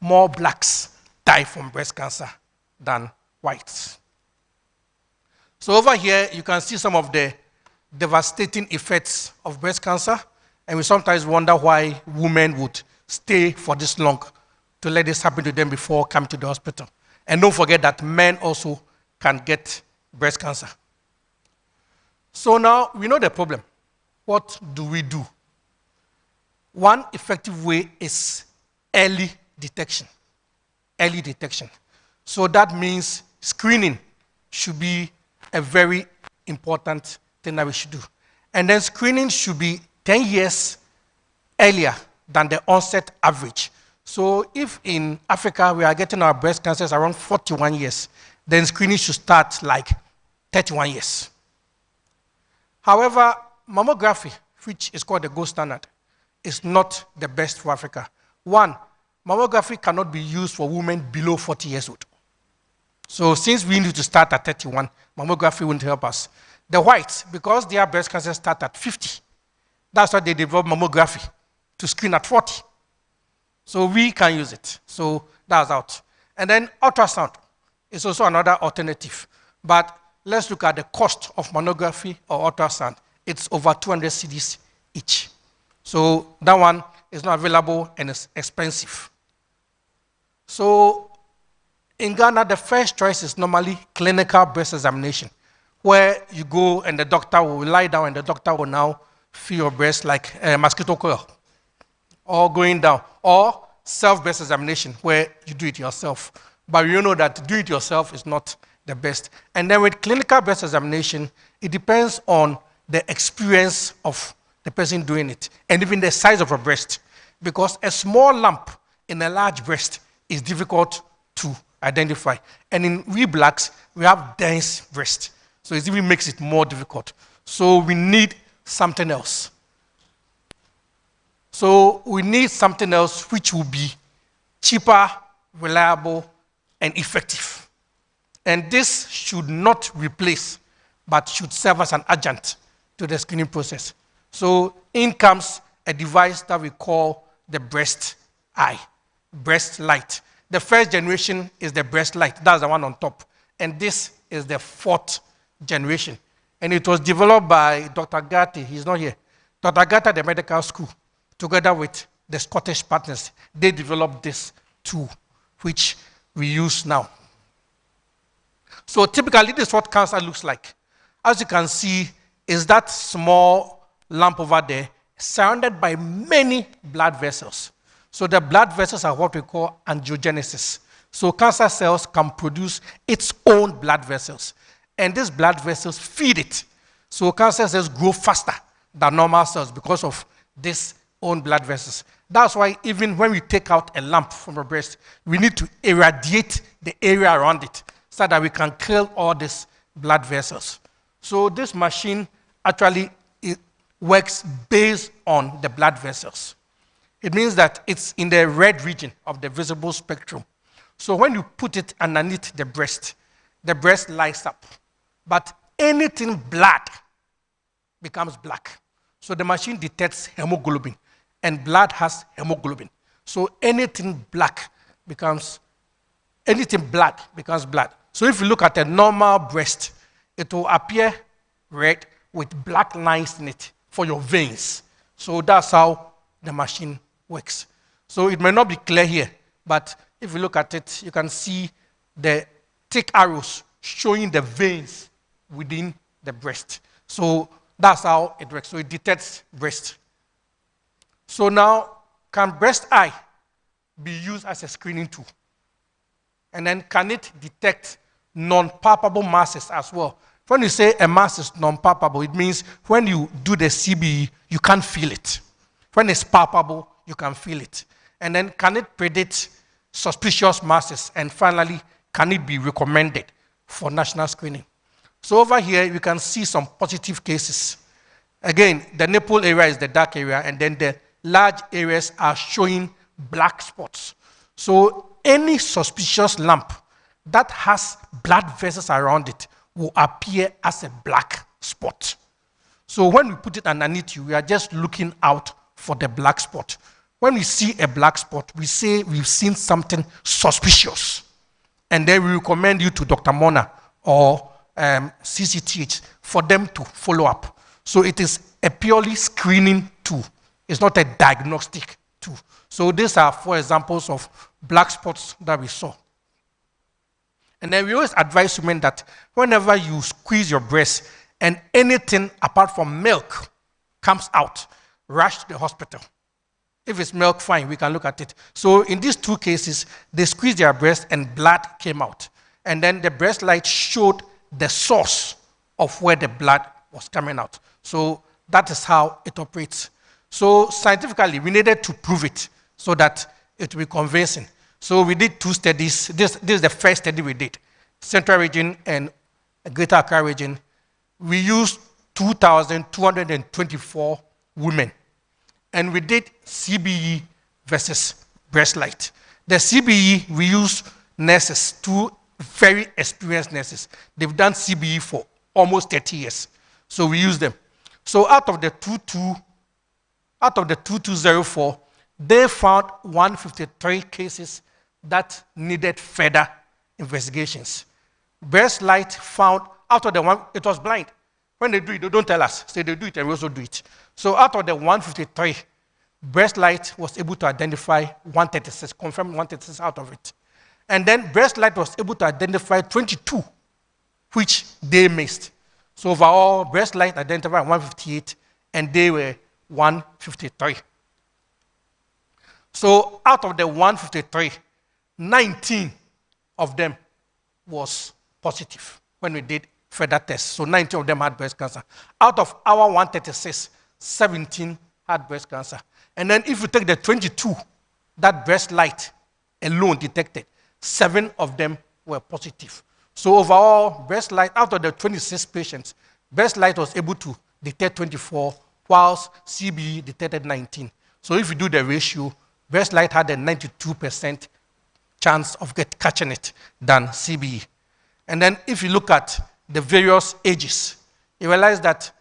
more blacks die from breast cancer than whites. So over here, you can see some of the devastating effects of breast cancer, and we sometimes wonder why women would stay for this long to let this happen to them before coming to the hospital. And don't forget that men also can get breast cancer. So now we know the problem. What do we do? One effective way is early detection. Early detection. So that means screening should be a very important thing that we should do. And then screening should be 10 years earlier than the onset average. So if in Africa we are getting our breast cancers around 41 years, then screening should start like 31 years. However, mammography, which is called the gold standard, is not the best for Africa. One, mammography cannot be used for women below 40 years old. So since we need to start at 31, mammography won't help us. The whites, because their breast cancer start at 50, that's why they develop mammography to screen at 40. So we can use it. So that's out. And then ultrasound is also another alternative. But let's look at the cost of mammography or ultrasound. It's over 200 cedis each. So that one is not available and it's expensive. So in Ghana, the first choice is normally clinical breast examination, where you go and the doctor will lie down and the doctor will now feel your breast like a mosquito coil, or going down, or self-breast examination, where you do it yourself. But you know that do it yourself is not the best. And then with clinical breast examination, it depends on the experience of the person doing it, and even the size of a breast, because a small lump in a large breast is difficult to identify. And in we blacks, we have dense breast, so it even makes it more difficult. So we need something else. So we need something else which will be cheaper, reliable, and effective. And this should not replace, but should serve as an adjunct to the screening process. So in comes a device that we call the breast eye, breast light. The first generation is the breast light. That's the one on top. And this is the fourth generation. And it was developed by Dr. Gatti. He's not here. Dr. Gatti at the medical school, together with the Scottish partners, they developed this tool, which we use now. So typically, this is what cancer looks like. As you can see, is that small lump over there, surrounded by many blood vessels. So the blood vessels are what we call angiogenesis. So cancer cells can produce its own blood vessels, and these blood vessels feed it. So cancer cells grow faster than normal cells because of this own blood vessels. That's why even when we take out a lump from a breast, we need to irradiate the area around it so that we can kill all these blood vessels. So this machine actually it works based on the blood vessels. It means that it's in the red region of the visible spectrum. So when you put it underneath the breast lights up. But anything black becomes black. So the machine detects hemoglobin, and blood has hemoglobin. So anything black becomes blood. So if you look at a normal breast, it will appear red with black lines in it for your veins. So that's how the machine works. So it may not be clear here, but if you look at it, you can see the thick arrows showing the veins within the breast. So that's how it works. So it detects breast. So now, can breast eye be used as a screening tool? And then can it detect non-palpable masses as well? When you say a mass is non-palpable, it means when you do the CBE, you can't feel it. When it's palpable, you can feel it. And then can it predict suspicious masses? And finally, can it be recommended for national screening? So over here, you can see some positive cases. Again, the nipple area is the dark area, and then the large areas are showing black spots. So any suspicious lump that has blood vessels around it will appear as a black spot. So when we put it underneath you, we are just looking out for the black spot. When we see a black spot, we say we've seen something suspicious. And then we recommend you to Dr. Mona or CCTH for them to follow up. So it is a purely screening tool. It's not a diagnostic tool. So these are 4 examples of black spots that we saw. And then we always advise women that whenever you squeeze your breast and anything apart from milk comes out, rush to the hospital. If it's milk, fine, we can look at it. So in these 2 cases, they squeezed their breast and blood came out. And then the breast light showed the source of where the blood was coming out. So that is how it operates. So scientifically, we needed to prove it so that it will be convincing. So we did 2 studies. This is the first study we did, Central Region and Greater Accra Region. We used 2,224 women. And we did CBE versus breast light. The CBE, we used nurses, 2 very experienced nurses. They've done CBE for almost 30 years. So we use them. So out of the 2204, they found 153 cases that needed further investigations. Breast light found, out of the one, it was blind. When they do it, they don't tell us. So they do it and we also do it. So out of the 153, breast light was able to identify 136, confirm 136 out of it. And then breast light was able to identify 22, which they missed. So overall, breast light identified 158, and they were 153. So out of the 153, 19 of them was positive when we did further tests. So 19 of them had breast cancer. Out of our 136, 17 had breast cancer. And then if you take the 22 that breast light alone detected, 7 of them were positive. So overall, breast light, out of the 26 patients, breast light was able to detect 24, whilst CBE detected 19. So if you do the ratio, breast light had a 92% chance of catching it than CBE. And then if you look at the various ages, you realize that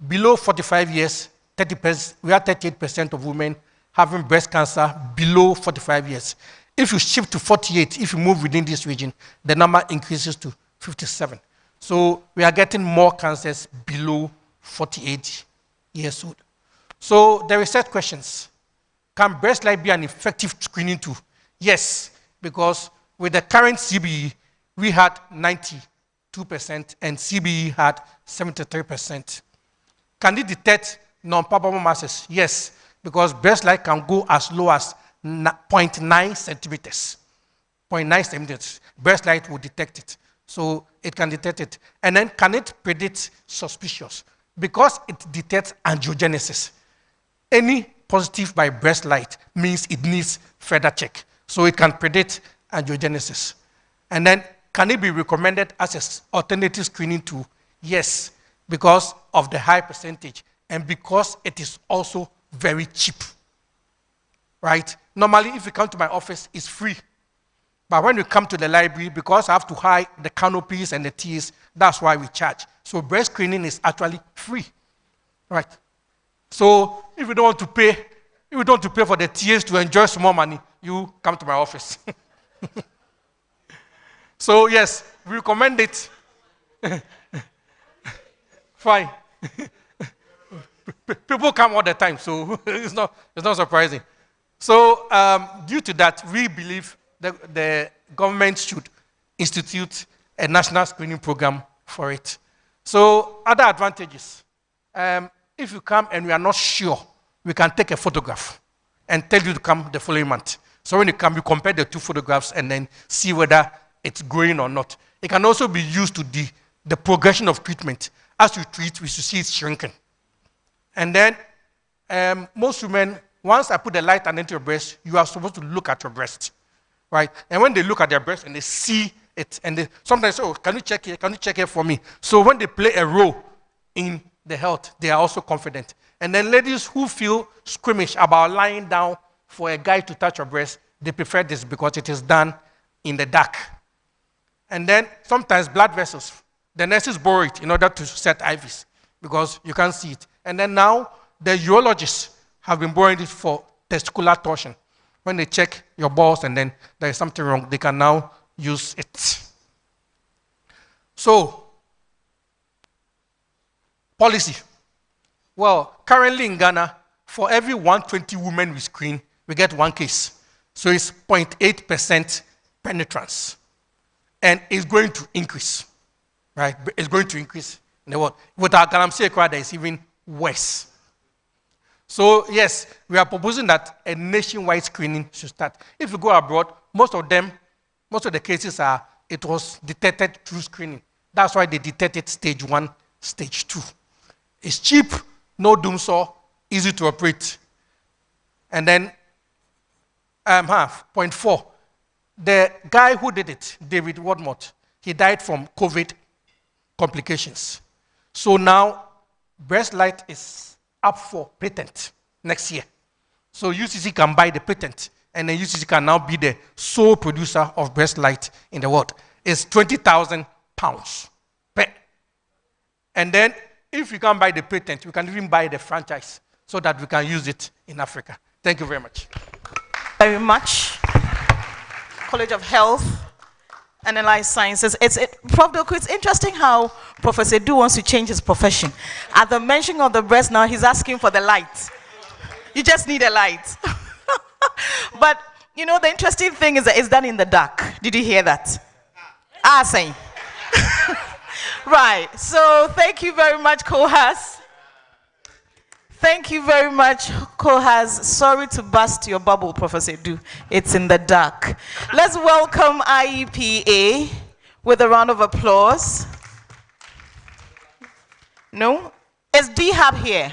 below 45 years, 30%, we have 38% of women having breast cancer below 45 years. If you shift to 48, if you move within this region, the number increases to 57. So we are getting more cancers below 48 years old. So the research questions. Can breast light be an effective screening tool? Yes, because with the current CBE, we had 92% and CBE had 73%. Can it detect non-palpable masses? Yes, because breast light can go as low as 0.9 centimeters. 0.9 centimeters. Breast light will detect it. So it can detect it. And then can it predict suspicious? Because it detects angiogenesis. Any positive by breast light means it needs further check. So it can predict angiogenesis. And then can it be recommended as an alternative screening tool? Yes, because of the high percentage and because it is also very cheap. Right? Normally, if you come to my office, it's free. But when you come to the library, because I have to hide the canopies and the teas, that's why we charge. So breast screening is actually free. Right? So if you don't want to pay, for the tears to enjoy some more money, you come to my office. So yes, we recommend it. Fine. People come all the time, so it's not surprising. So due to that, we believe that the government should institute a national screening program for it. So other advantages, if you come and we are not sure, we can take a photograph and tell you to come the following month. So when you come, you compare the two photographs and then see whether it's growing or not. It can also be used to the progression of treatment. As you treat, we should see it shrinking. And then most women, once I put the light underneath your breast, you are supposed to look at your breast, right? And when they look at their breast and they see it, and they sometimes say, oh, can you check it? Can you check it for me? So when they play a role in the health, they are also confident. And then ladies who feel squeamish about lying down for a guy to touch your breast, they prefer this because it is done in the dark. And then sometimes blood vessels, the nurses borrow it in order to set IVs because you can't see it. And then now the urologists have been borrowing it for testicular torsion. When they check your balls and then there is something wrong, they can now use it. So, policy. Well, currently in Ghana, for every 120 women we screen, we get one case. So it's 0.8% penetrance. And it's going to increase, right? It's going to increase in the world. With our galamsey crowd, it's even worse. So yes, we are proposing that a nationwide screening should start. If you go abroad, most of the cases it was detected through screening. That's why they detected stage 1, stage 2. It's cheap, no doom saw, easy to operate. And then, point 4. The guy who did it, David Wadmott, he died from COVID complications. So now, breast light is up for patent next year. So UCC can buy the patent, and then UCC can now be the sole producer of breast light in the world. It's 20,000 pounds per. And then, if we can buy the patent, we can even buy the franchise so that we can use it in Africa. Thank you very much. Very much. College of Health and Allied Sciences. Prof. Doku, it's interesting how Professor Du wants to change his profession. At the mention of the breast now, he's asking for the light. You just need a light. But, you know, the interesting thing is that it's done in the dark. Did you hear that? Same. Right. So thank you very much, Kohas. Thank you very much, Kohas. Sorry to burst your bubble, Professor Du. It's in the dark. Let's welcome IEPA with a round of applause. No? Is DHAB here?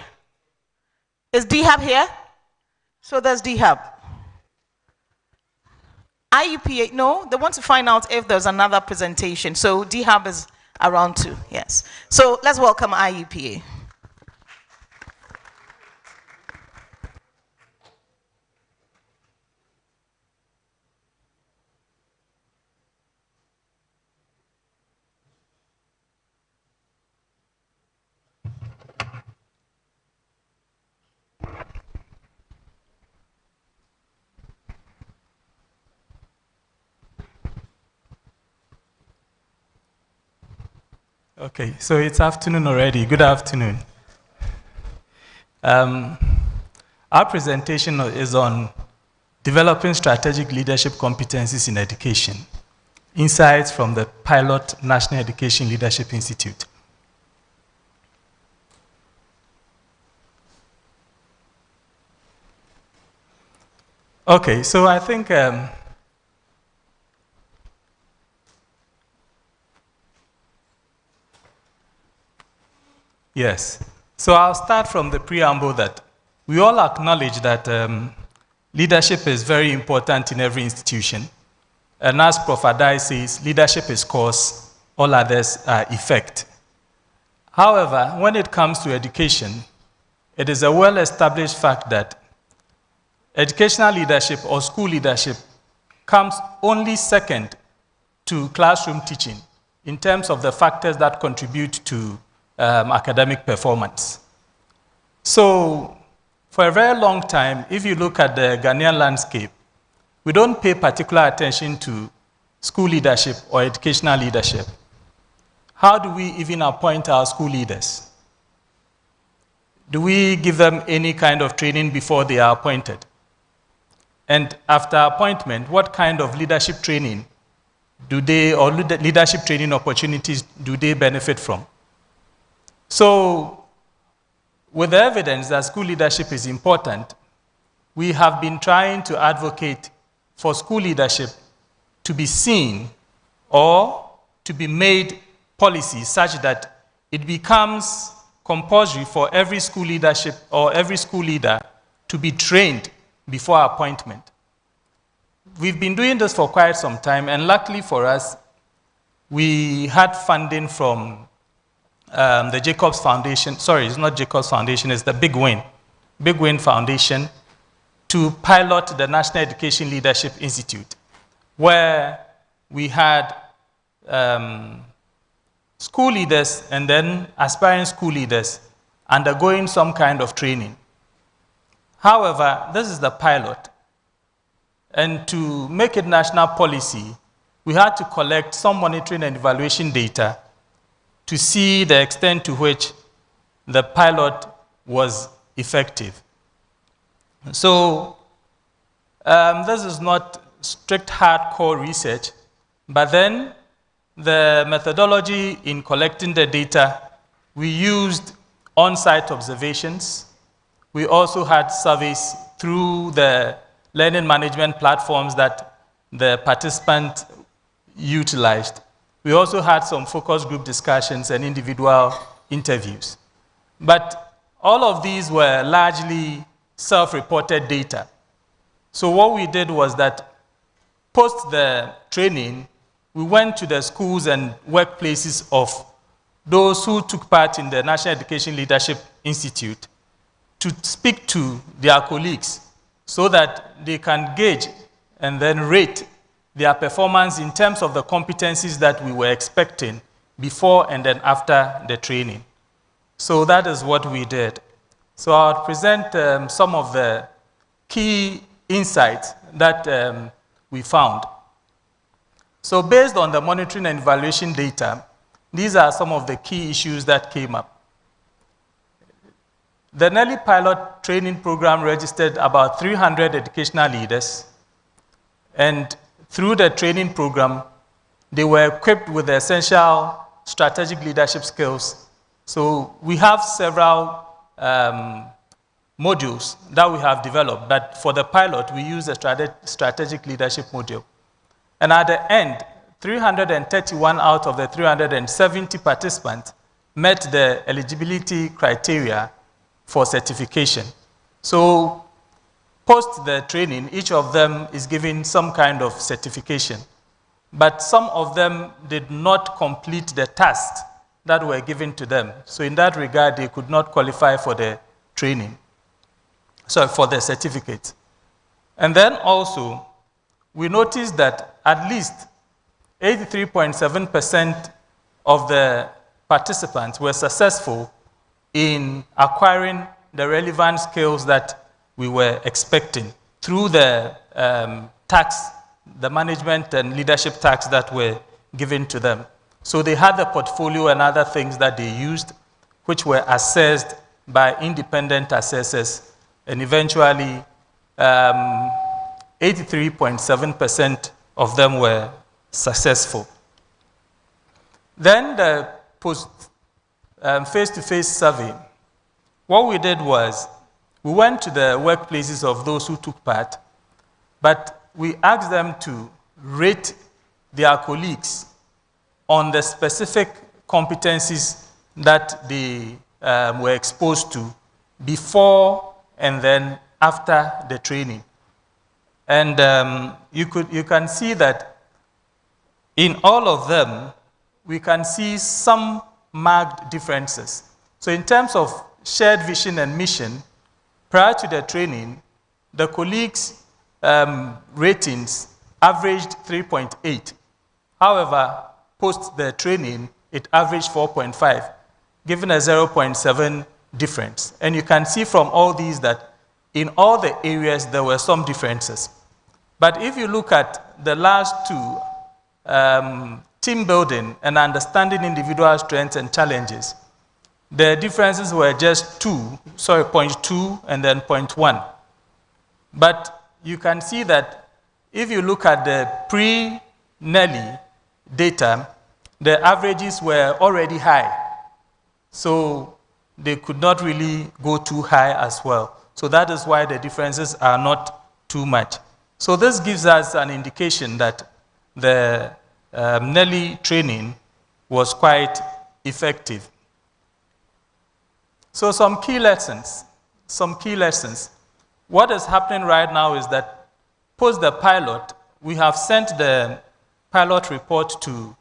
Is DHAB here? So there's DHAB. IEPA, no? They want to find out if there's another presentation. So DHAB is around too, yes. So let's welcome IEPA. Okay, so it's afternoon already. Good afternoon. Our presentation is on developing strategic leadership competencies in education, insights from the Pilot National Education Leadership Institute. Okay, so I think yes. So I'll start from the preamble that we all acknowledge that leadership is very important in every institution. And as Prof. Adai says, leadership is cause, all others are effect. However, when it comes to education, it is a well-established fact that educational leadership or school leadership comes only second to classroom teaching in terms of the factors that contribute to academic performance. So, for a very long time, if you look at the Ghanaian landscape, we don't pay particular attention to school leadership or educational leadership. How do we even appoint our school leaders? do we give them any kind of training before they are appointed? And after appointment, what kind of leadership training do they, or leadership training opportunities do they benefit from? So, with the evidence that school leadership is important, we have been trying to advocate for school leadership to be seen or to be made policy such that it becomes compulsory for every school leadership or every school leader to be trained before appointment. We've been doing this for quite some time, and luckily for us, we had funding from the Jacobs Foundation. Sorry, it's not Jacobs Foundation, it's the Big Win Foundation, to pilot the National Education Leadership Institute, where we had school leaders and then aspiring school leaders undergoing some kind of training. However, this is the pilot. And to make it national policy, we had to collect some monitoring and evaluation data to see the extent to which the pilot was effective. So this is not strict hardcore research, but then the methodology in collecting the data, we used on-site observations. We also had surveys through the learning management platforms that the participants utilized. We also had some focus group discussions and individual interviews. But all of these were largely self-reported data. So what we did was that post the training, we went to the schools and workplaces of those who took part in the National Education Leadership Institute to speak to their colleagues so that they can gauge and then rate their performance in terms of the competencies that we were expecting before and then after the training. So that is what we did. So I'll present some of the key insights that we found. So based on the monitoring and evaluation data, these are some of the key issues that came up. The Nelly Pilot Training Program registered about 300 educational leaders, and through the training program, they were equipped with the essential strategic leadership skills. So we have several modules that we have developed, but for the pilot, we use a strategic leadership module. And at the end, 331 out of the 370 participants met the eligibility criteria for certification. So post the training, each of them is given some kind of certification. But some of them did not complete the tasks that were given to them. So in that regard, they could not qualify for the training, so for the certificate. And then also, we noticed that at least 83.7% of the participants were successful in acquiring the relevant skills that we were expecting through the tasks, the management and leadership tasks that were given to them. So they had the portfolio and other things that they used, which were assessed by independent assessors, and eventually 83.7% of them were successful. Then the post face-to-face survey, what we did was we went to the workplaces of those who took part, but we asked them to rate their colleagues on the specific competencies that they were exposed to before and then after the training. And you can see that in all of them, we can see some marked differences. So in terms of shared vision and mission, prior to the training, the colleagues' ratings averaged 3.8. However, post the training, it averaged 4.5, giving a 0.7 difference. And you can see from all these that in all the areas, there were some differences. But if you look at the last two, team building and understanding individual strengths and challenges, the differences were just 0.2 and then 0.1. But you can see that if you look at the pre-Nelly data, the averages were already high. So they could not really go too high as well. So that is why the differences are not too much. So this gives us an indication that the Nelly training was quite effective. So some key lessons. What is happening right now is that post the pilot, we have sent the pilot report to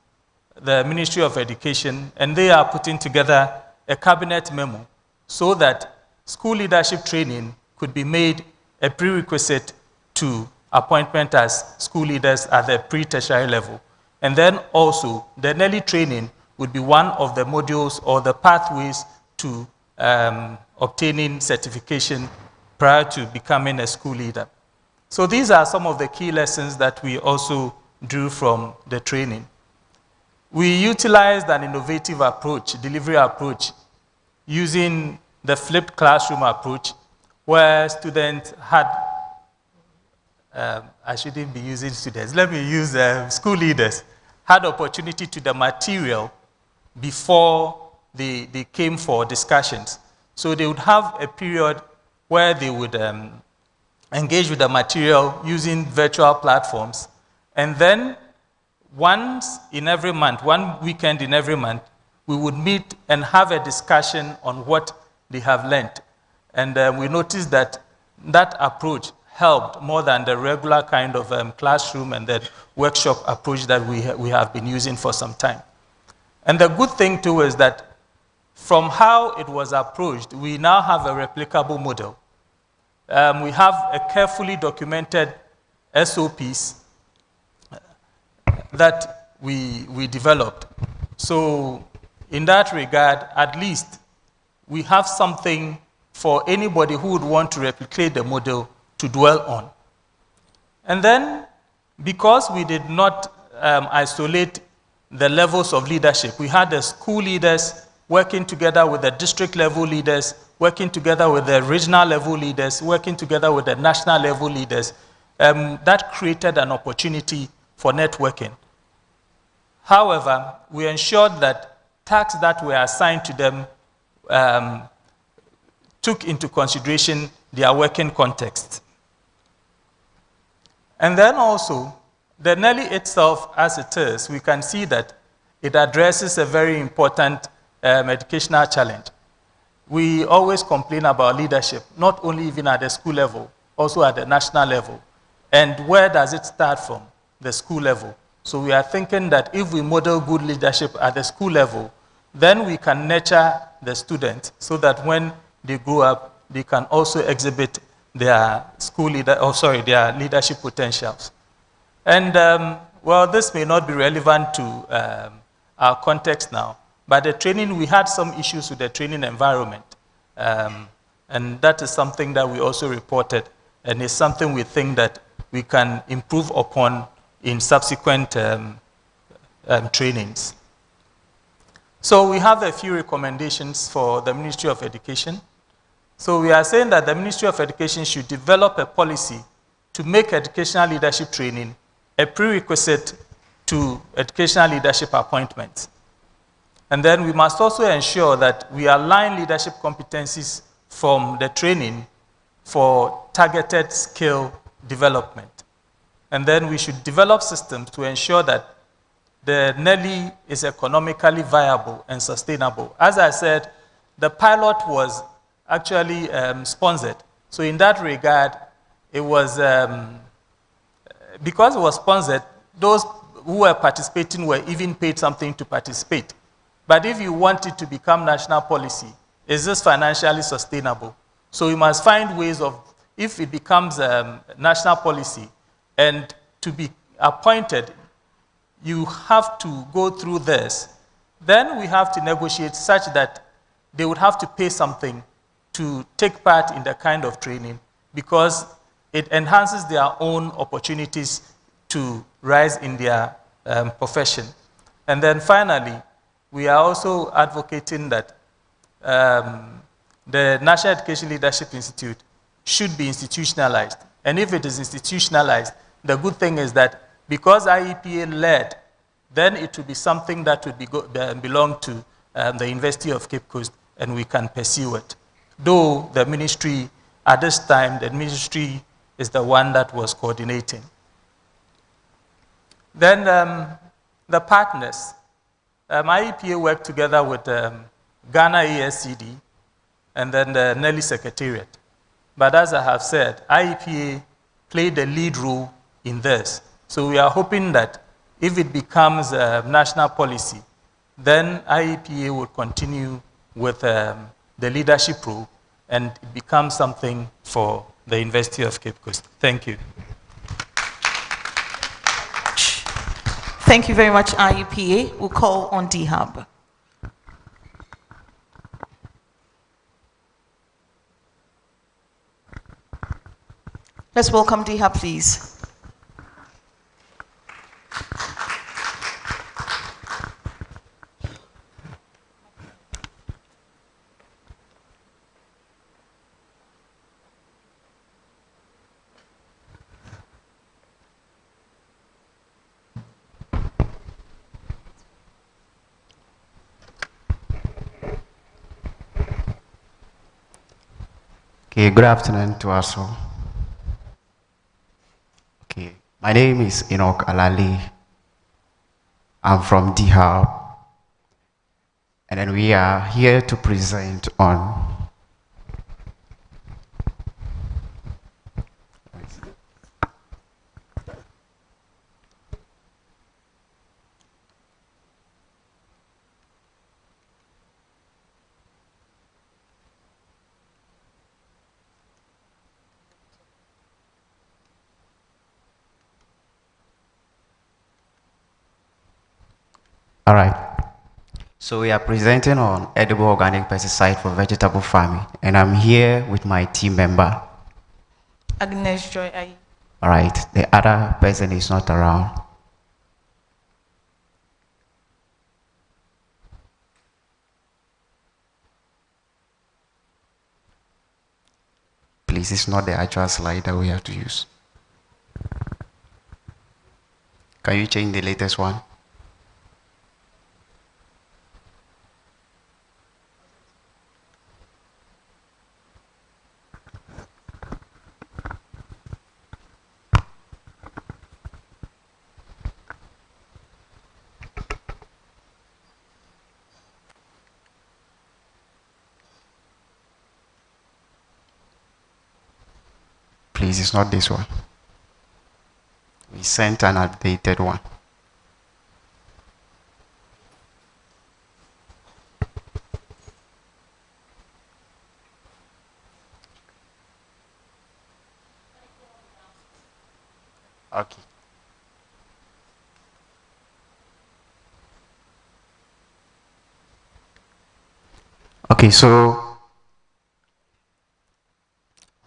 the Ministry of Education, and they are putting together a cabinet memo so that school leadership training could be made a prerequisite to appointment as school leaders at the pre-tertiary level. And then also, the Nelly training would be one of the modules or the pathways to obtaining certification prior to becoming a school leader. So these are some of the key lessons that we also drew from the training. We utilized an innovative approach, delivery approach, using the flipped classroom approach, where students had, I shouldn't be using students, let me use school leaders, had opportunity to the material before they came for discussions. So they would have a period where they would engage with the material using virtual platforms, and then once in every month, one weekend in every month, we would meet and have a discussion on what they have learned. And we noticed that that approach helped more than the regular kind of classroom and the workshop approach that we have been using for some time. And the good thing too is that from how it was approached, we now have a replicable model. We have a carefully documented SOPs that we developed. So in that regard, at least we have something for anybody who would want to replicate the model to dwell on. And then, because we did not isolate the levels of leadership, we had the school leaders working together with the district level leaders, working together with the regional level leaders, working together with the national level leaders. That created an opportunity for networking. However, we ensured that tasks that were assigned to them took into consideration their working context. And then also, the Nelly itself as it is, we can see that it addresses a very important educational challenge. We always complain about leadership, not only even at the school level, also at the national level. And where does it start from? The school level. So we are thinking that if we model good leadership at the school level, then we can nurture the students so that when they grow up, they can also exhibit their their leadership potentials. And well, this may not be relevant to our context now, but the training, we had some issues with the training environment. And that is something that we also reported, and it's something we think that we can improve upon in subsequent trainings. So we have a few recommendations for the Ministry of Education. So we are saying that the Ministry of Education should develop a policy to make educational leadership training a prerequisite to educational leadership appointments. And then we must also ensure that we align leadership competencies from the training for targeted skill development. And then we should develop systems to ensure that the Nelly is economically viable and sustainable. As I said, the pilot was actually sponsored. So in that regard, it was, because it was sponsored, those who were participating were even paid something to participate. But if you want it to become national policy, is this financially sustainable? So we must find ways of, if it becomes national policy, and to be appointed, you have to go through this. Then we have to negotiate such that they would have to pay something to take part in the kind of training because it enhances their own opportunities to rise in their profession. And then finally, we are also advocating that the National Education Leadership Institute should be institutionalized. And if it is institutionalized, the good thing is that because IEPA led, then it will be something that would belong to the University of Cape Coast, and we can pursue it. Though the ministry, at this time, the ministry is the one that was coordinating. Then the partners. IEPA worked together with Ghana ASCD and then the Nelly Secretariat. But as I have said, IEPA played the lead role in this. So we are hoping that if it becomes a national policy, then IEPA will continue with the leadership role and it becomes something for the University of Cape Coast. Thank you. Thank you very much, IEPA. We'll call on DHub. Let's welcome DHub, please. Okay, good afternoon to us all. Okay, my name is Enoch Alali. I'm from DHub, and then we are here to present on all right. So we are presenting on edible organic pesticide for vegetable farming, and I'm here with my team member. Agnes Joy. All right, the other person is not around. Please, it's not the actual slide that we have to use. Can you change the latest one? Please, it's not this one. We sent an updated one. Okay. Okay, so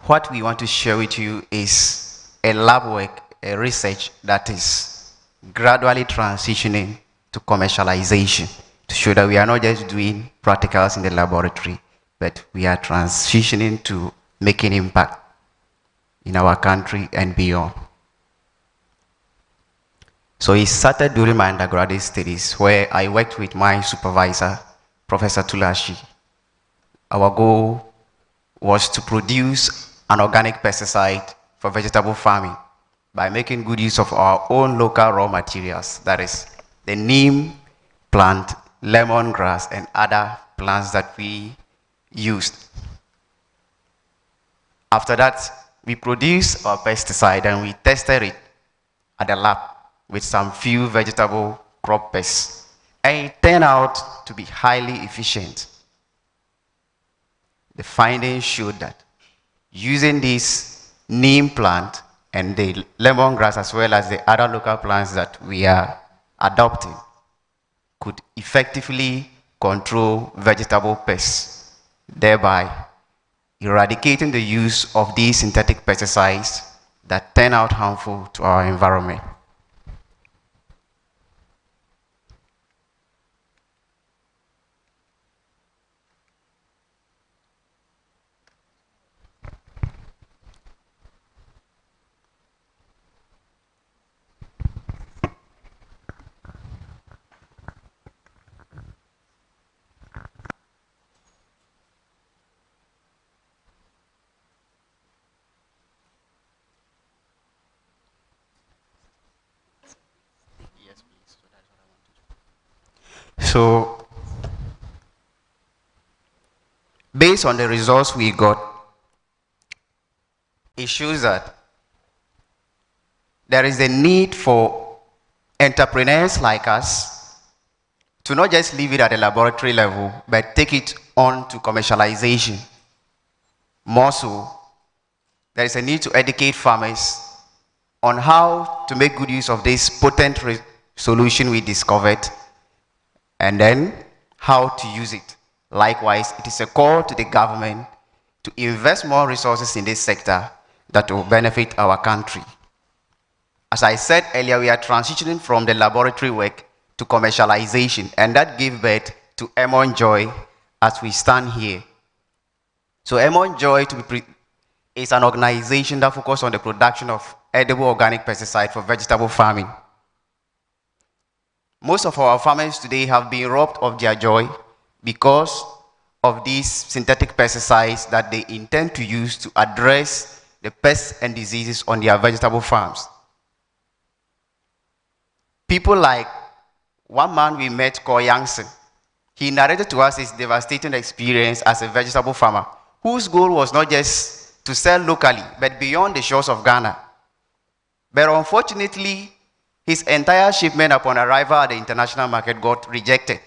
what we want to share with you is a lab work, a research that is gradually transitioning to commercialization to show that we are not just doing practicals in the laboratory, but we are transitioning to making impact in our country and beyond. So it started during my undergraduate studies where I worked with my supervisor, Professor Tvucc. Our goal was to produce an organic pesticide for vegetable farming by making good use of our own local raw materials, that is the neem plant, lemongrass, and other plants that we used. After that, we produced our pesticide and we tested it at the lab with some few vegetable crop pests, and it turned out to be highly efficient. The findings showed that using this neem plant and the lemongrass as well as the other local plants that we are adopting could effectively control vegetable pests, thereby eradicating the use of these synthetic pesticides that turn out harmful to our environment. So, based on the results we got, it shows that there is a need for entrepreneurs like us to not just leave it at a laboratory level, but take it on to commercialization. More so, there is a need to educate farmers on how to make good use of this potent solution we discovered, and then how to use it. Likewise, it is a call to the government to invest more resources in this sector that will benefit our country. As I said earlier, we are transitioning from the laboratory work to commercialization, and that gave birth to Emon Joy as we stand here. So Emon Joy is an organization that focuses on the production of edible organic pesticide for vegetable farming. Most of our farmers today have been robbed of their joy because of these synthetic pesticides that they intend to use to address the pests and diseases on their vegetable farms. People like one man we met called Yangsen. He narrated to us his devastating experience as a vegetable farmer, whose goal was not just to sell locally, but beyond the shores of Ghana. But unfortunately, his entire shipment upon arrival at the international market got rejected,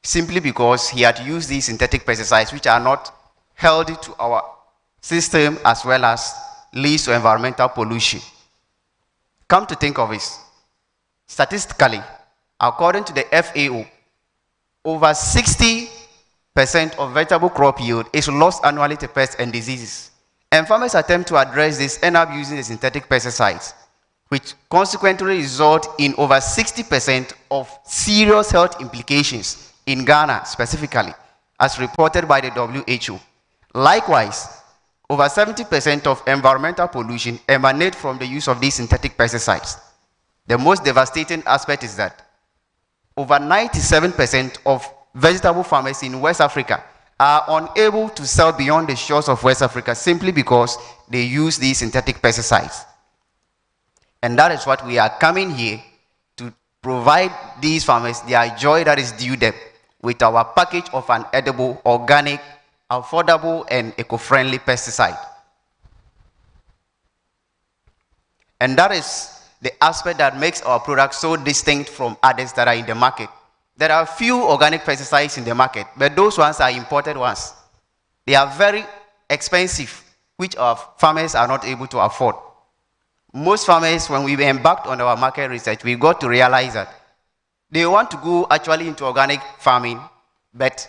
simply because he had used these synthetic pesticides, which are not healthy to our system, as well as leads to environmental pollution. Come to think of it, statistically, according to the FAO, over 60% of vegetable crop yield is lost annually to pests and diseases. And farmers attempt to address this, end up using the synthetic pesticides, which consequently result in over 60% of serious health implications in Ghana specifically, as reported by the WHO. Likewise, over 70% of environmental pollution emanate from the use of these synthetic pesticides. The most devastating aspect is that over 97% of vegetable farmers in West Africa are unable to sell beyond the shores of West Africa simply because they use these synthetic pesticides. And that is what we are coming here to provide these farmers their joy that is due them with our package of an edible, organic, affordable, and eco-friendly pesticide. And that is the aspect that makes our product so distinct from others that are in the market. There are few organic pesticides in the market, but those ones are imported ones. They are very expensive, which our farmers are not able to afford. Most farmers, when we embarked on our market research, we got to realize that they want to go actually into organic farming, but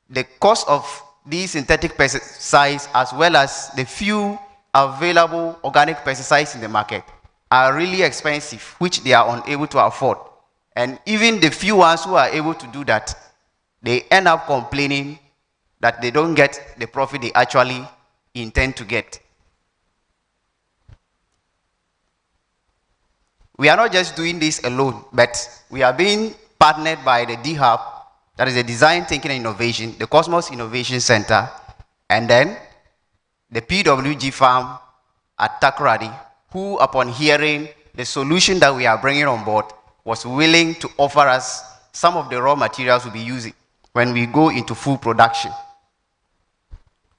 the cost of these synthetic pesticides, as well as the few available organic pesticides in the market, are really expensive, which they are unable to afford. And even the few ones who are able to do that, they end up complaining that they don't get the profit they actually intend to get. We are not just doing this alone, but we are being partnered by the DHub, that is the Design Thinking and Innovation, the Cosmos Innovation Center, and then the PWG farm at Takoradi, who, upon hearing the solution that we are bringing on board, was willing to offer us some of the raw materials we'll be using when we go into food production.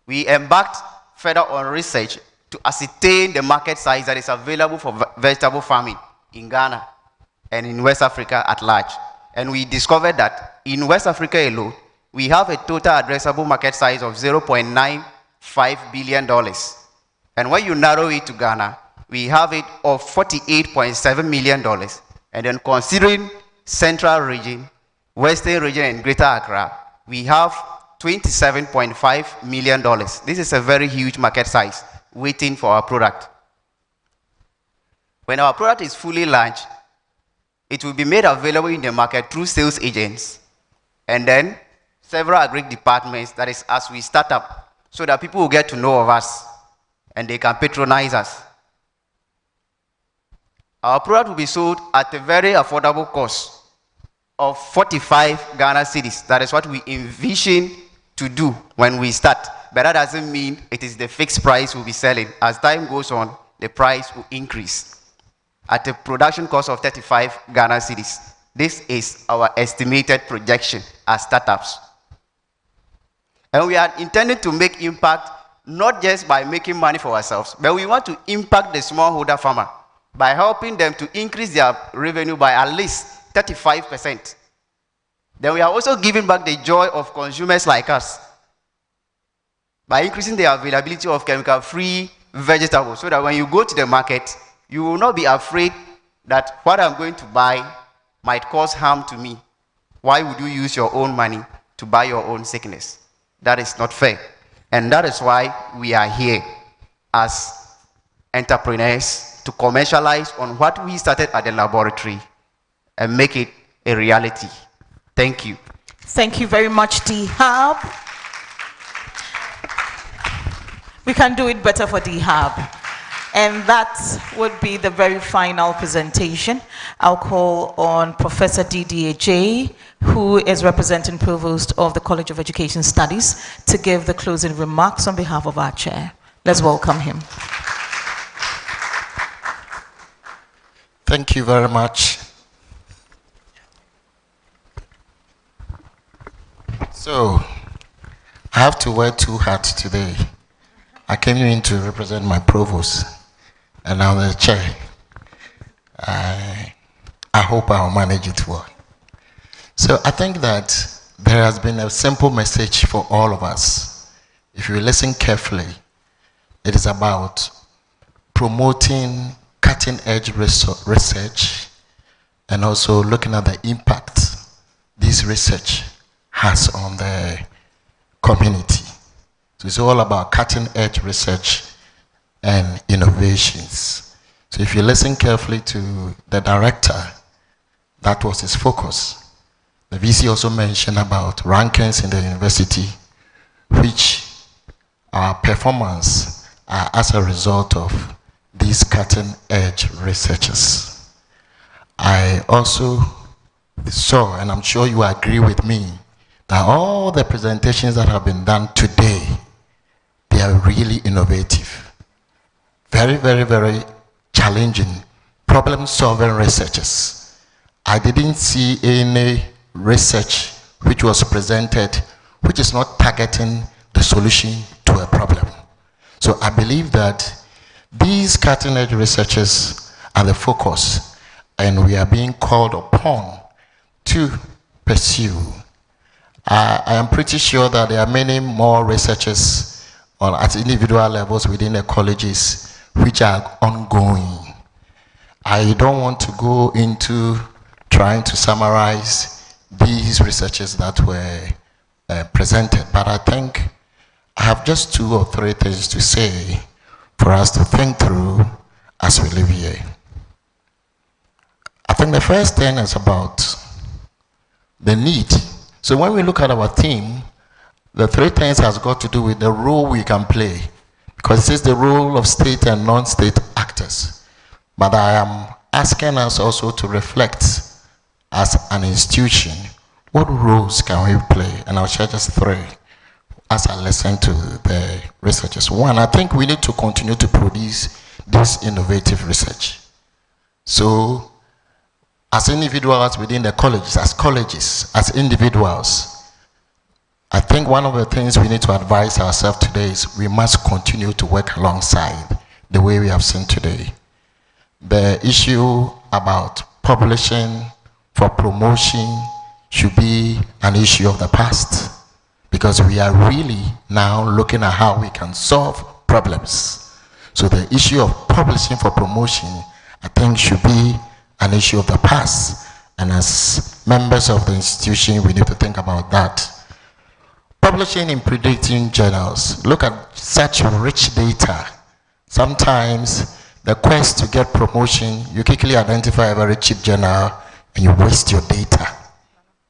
We embarked further on research to ascertain the market size that is available for vegetable farming in Ghana and in West Africa at large. And we discovered that in West Africa alone, we have a total addressable market size of $0.95 billion. And when you narrow it to Ghana, we have it of $48.7 million. And then considering Central Region, Western Region, and Greater Accra, we have $27.5 million. This is a very huge market size waiting for our product. When our product is fully launched, it will be made available in the market through sales agents and then several agri departments, that is as we start up, so that people will get to know of us and they can patronize us. Our product will be sold at a very affordable cost of 45 Ghana cedis. That is what we envision to do when we start. But that doesn't mean it is the fixed price we'll be selling. As time goes on, the price will increase at a production cost of 35 Ghana cedis. This is our estimated projection as startups. And we are intending to make impact not just by making money for ourselves, but we want to impact the smallholder farmer by helping them to increase their revenue by at least 35%. Then we are also giving back the joy of consumers like us by increasing the availability of chemical-free vegetables so that when you go to the market, you will not be afraid that what I'm going to buy might cause harm to me. Why would you use your own money to buy your own sickness? That is not fair. And that is why we are here as entrepreneurs to commercialize on what we started at the laboratory and make it a reality. Thank you. Thank you very much, D-Hub. We can do it better for D-Hub. And that would be the very final presentation. I'll call on Professor Didier J, who is representing Provost of the College of Education Studies, to give the closing remarks on behalf of our chair. Let's welcome him. Thank you very much. So, I have to wear two hats today. I came in to represent my provost, and I'm the chair. I hope I'll manage it well. So I think that there has been a simple message for all of us. If you listen carefully, it is about promoting cutting-edge research and also looking at the impact this research has on the community. So it's all about cutting-edge research and innovations. So if you listen carefully to the director, that was his focus. The VC also mentioned about rankings in the university, which our performance are as a result of these cutting-edge researchers. I also saw, and I'm sure you agree with me, that all the presentations that have been done today, they are really innovative. Very, very, very challenging, problem-solving researchers. I didn't see any research which was presented which is not targeting the solution to a problem. So I believe that these cutting-edge researchers are the focus, and we are being called upon to pursue. I am pretty sure that there are many more researchers at individual levels within the colleges which are ongoing. I don't want to go into trying to summarize these researches that were presented, but I think I have just 2 or 3 things to say for us to think through as we live here. I think the first thing is about the need. So when we look at our theme, the 3 things has got to do with the role we can play, because it says the role of state and non-state actors. But I am asking us also to reflect as an institution, what roles can we play? And I'll share just 3 as I listen to the researchers. 1, I think we need to continue to produce this innovative research. So, as individuals within the colleges, as individuals, I think one of the things we need to advise ourselves today is we must continue to work alongside the way we have seen today. The issue about publishing for promotion should be an issue of the past, because we are really now looking at how we can solve problems. So the issue of publishing for promotion, I think, should be an issue of the past. And as members of the institution, we need to think about that. Publishing in predicting journals. Look at such rich data. Sometimes the quest to get promotion, you quickly identify a very cheap journal and you waste your data.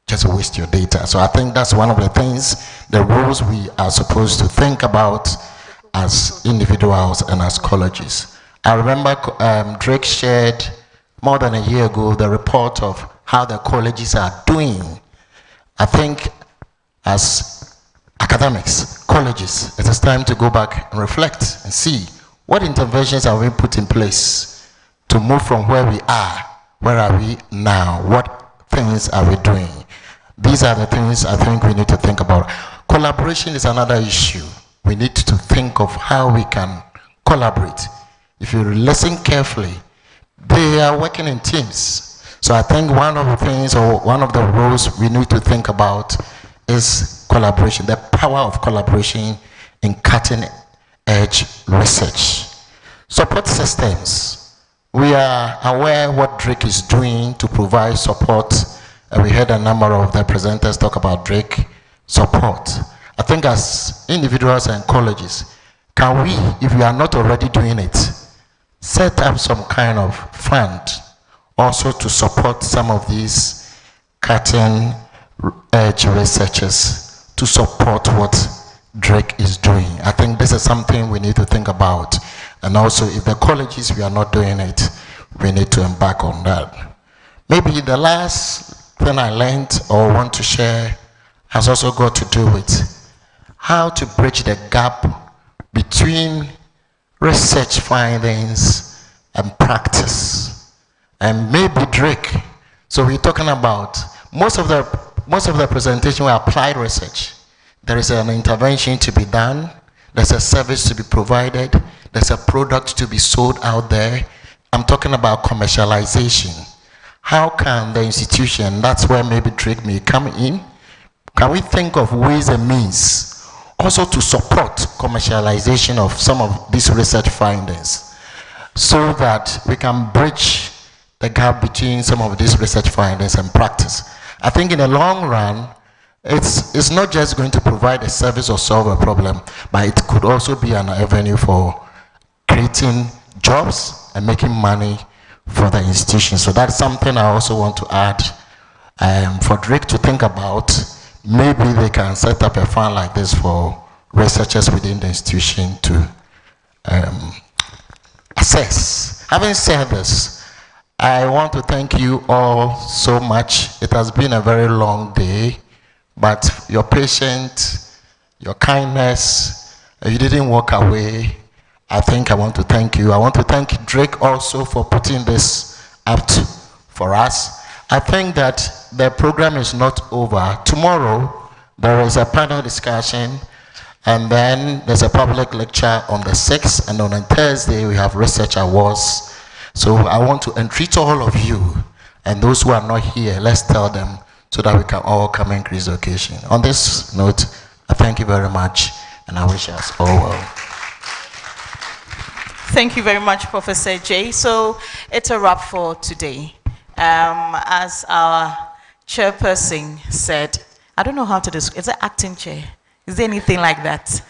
Just waste your data. So I think that's one of the things, the rules we are supposed to think about as individuals and as colleges. I remember Drake shared more than a year ago the report of how the colleges are doing. I think as academics, colleges, it is time to go back and reflect and see what interventions have we put in place to move from where we are, where are we now, what things are we doing? These are the things I think we need to think about. Collaboration is another issue. We need to think of how we can collaborate. If you listen carefully, they are working in teams. So I think one of the things or one of the roles we need to think about is collaboration, the power of collaboration in cutting edge research. Support systems. We are aware what Tvucc is doing to provide support. We heard a number of the presenters talk about Tvucc support. I think as individuals and colleges, can we, if we are not already doing it, set up some kind of fund also to support some of these cutting edge researchers to support what Tvucc is doing? I think this is something we need to think about. And also, if the colleges, we are not doing it, we need to embark on that. Maybe the last thing I learned or want to share has also got to do with how to bridge the gap between research findings and practice. And maybe Tvucc. So we're talking about most of the presentation were applied research. There is an intervention to be done. There's a service to be provided. There's a product to be sold out there. I'm talking about commercialization. How can the institution, that's where maybe Tvucc may come in, can we think of ways and means also to support commercialization of some of these research findings so that we can bridge the gap between some of these research findings and practice? I think in the long run, it's not just going to provide a service or solve a problem, but it could also be an avenue for creating jobs and making money for the institution. So that's something I also want to add for Tvucc to think about. Maybe they can set up a fund like this for researchers within the institution to assess. Having said this, I want to thank you all so much. It has been a very long day, but your patience, your kindness, you didn't walk away. I think I want to thank you. I want to thank Tvucc also for putting this up for us. I think that the program is not over. Tomorrow, there is a panel discussion, and then there's a public lecture on the 6th, and on Thursday, we have research awards. So I want to entreat all of you, and those who are not here, let's tell them so that we can all come and increase the occasion. On this note, I thank you very much, and I wish us all well. Thank you very much, Professor Jay. So it's a wrap for today. As our chairperson said, I don't know how to describe, it's an acting chair. Is there anything like that?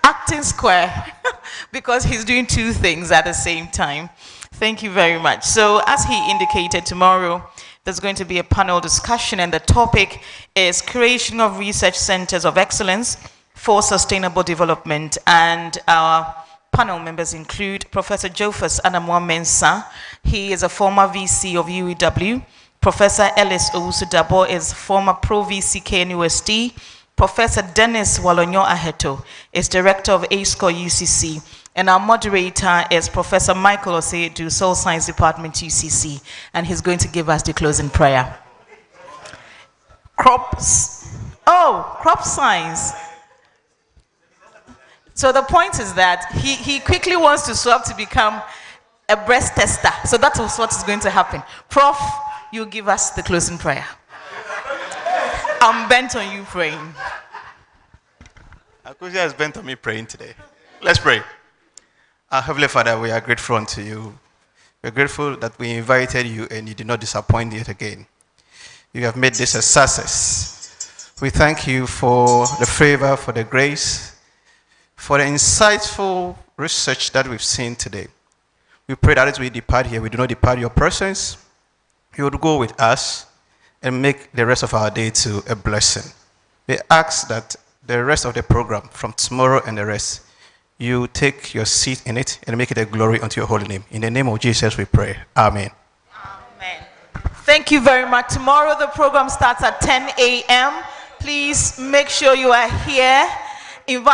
Acting square, because he's doing two things at the same time. Thank you very much. So as he indicated, tomorrow there's going to be a panel discussion, and the topic is creation of research centers of excellence for sustainable development. And our panel members include Professor Jofus Anamwa-Mensah. He is a former VC of UEW. Professor Ellis Owusu-Dabo is former Pro-VC KNUST. Professor Dennis Walonyo Aheto is director of ASCOR UCC. And our moderator is Professor Michael Osedu, Soil Science Department UCC. And he's going to give us the closing prayer. Crop science. So the point is that he quickly wants to swap to become a breast tester. So that is what is going to happen. Prof, you give us the closing prayer. I'm bent on you praying. Akusia is bent on me praying today. Let's pray. Our Heavenly Father, we are grateful unto you. We're grateful that we invited you and you did not disappoint yet again. You have made this a success. We thank you for the favor, for the grace, for the insightful research that we've seen today. We pray that as we depart here, we do not depart your presence. You would go with us and make the rest of our day to a blessing. We ask that the rest of the program, from tomorrow and the rest, you take your seat in it and make it a glory unto your holy name. In the name of Jesus we pray. Amen. Amen. Thank you very much. Tomorrow the program starts at 10 a.m. Please make sure you are here. Invite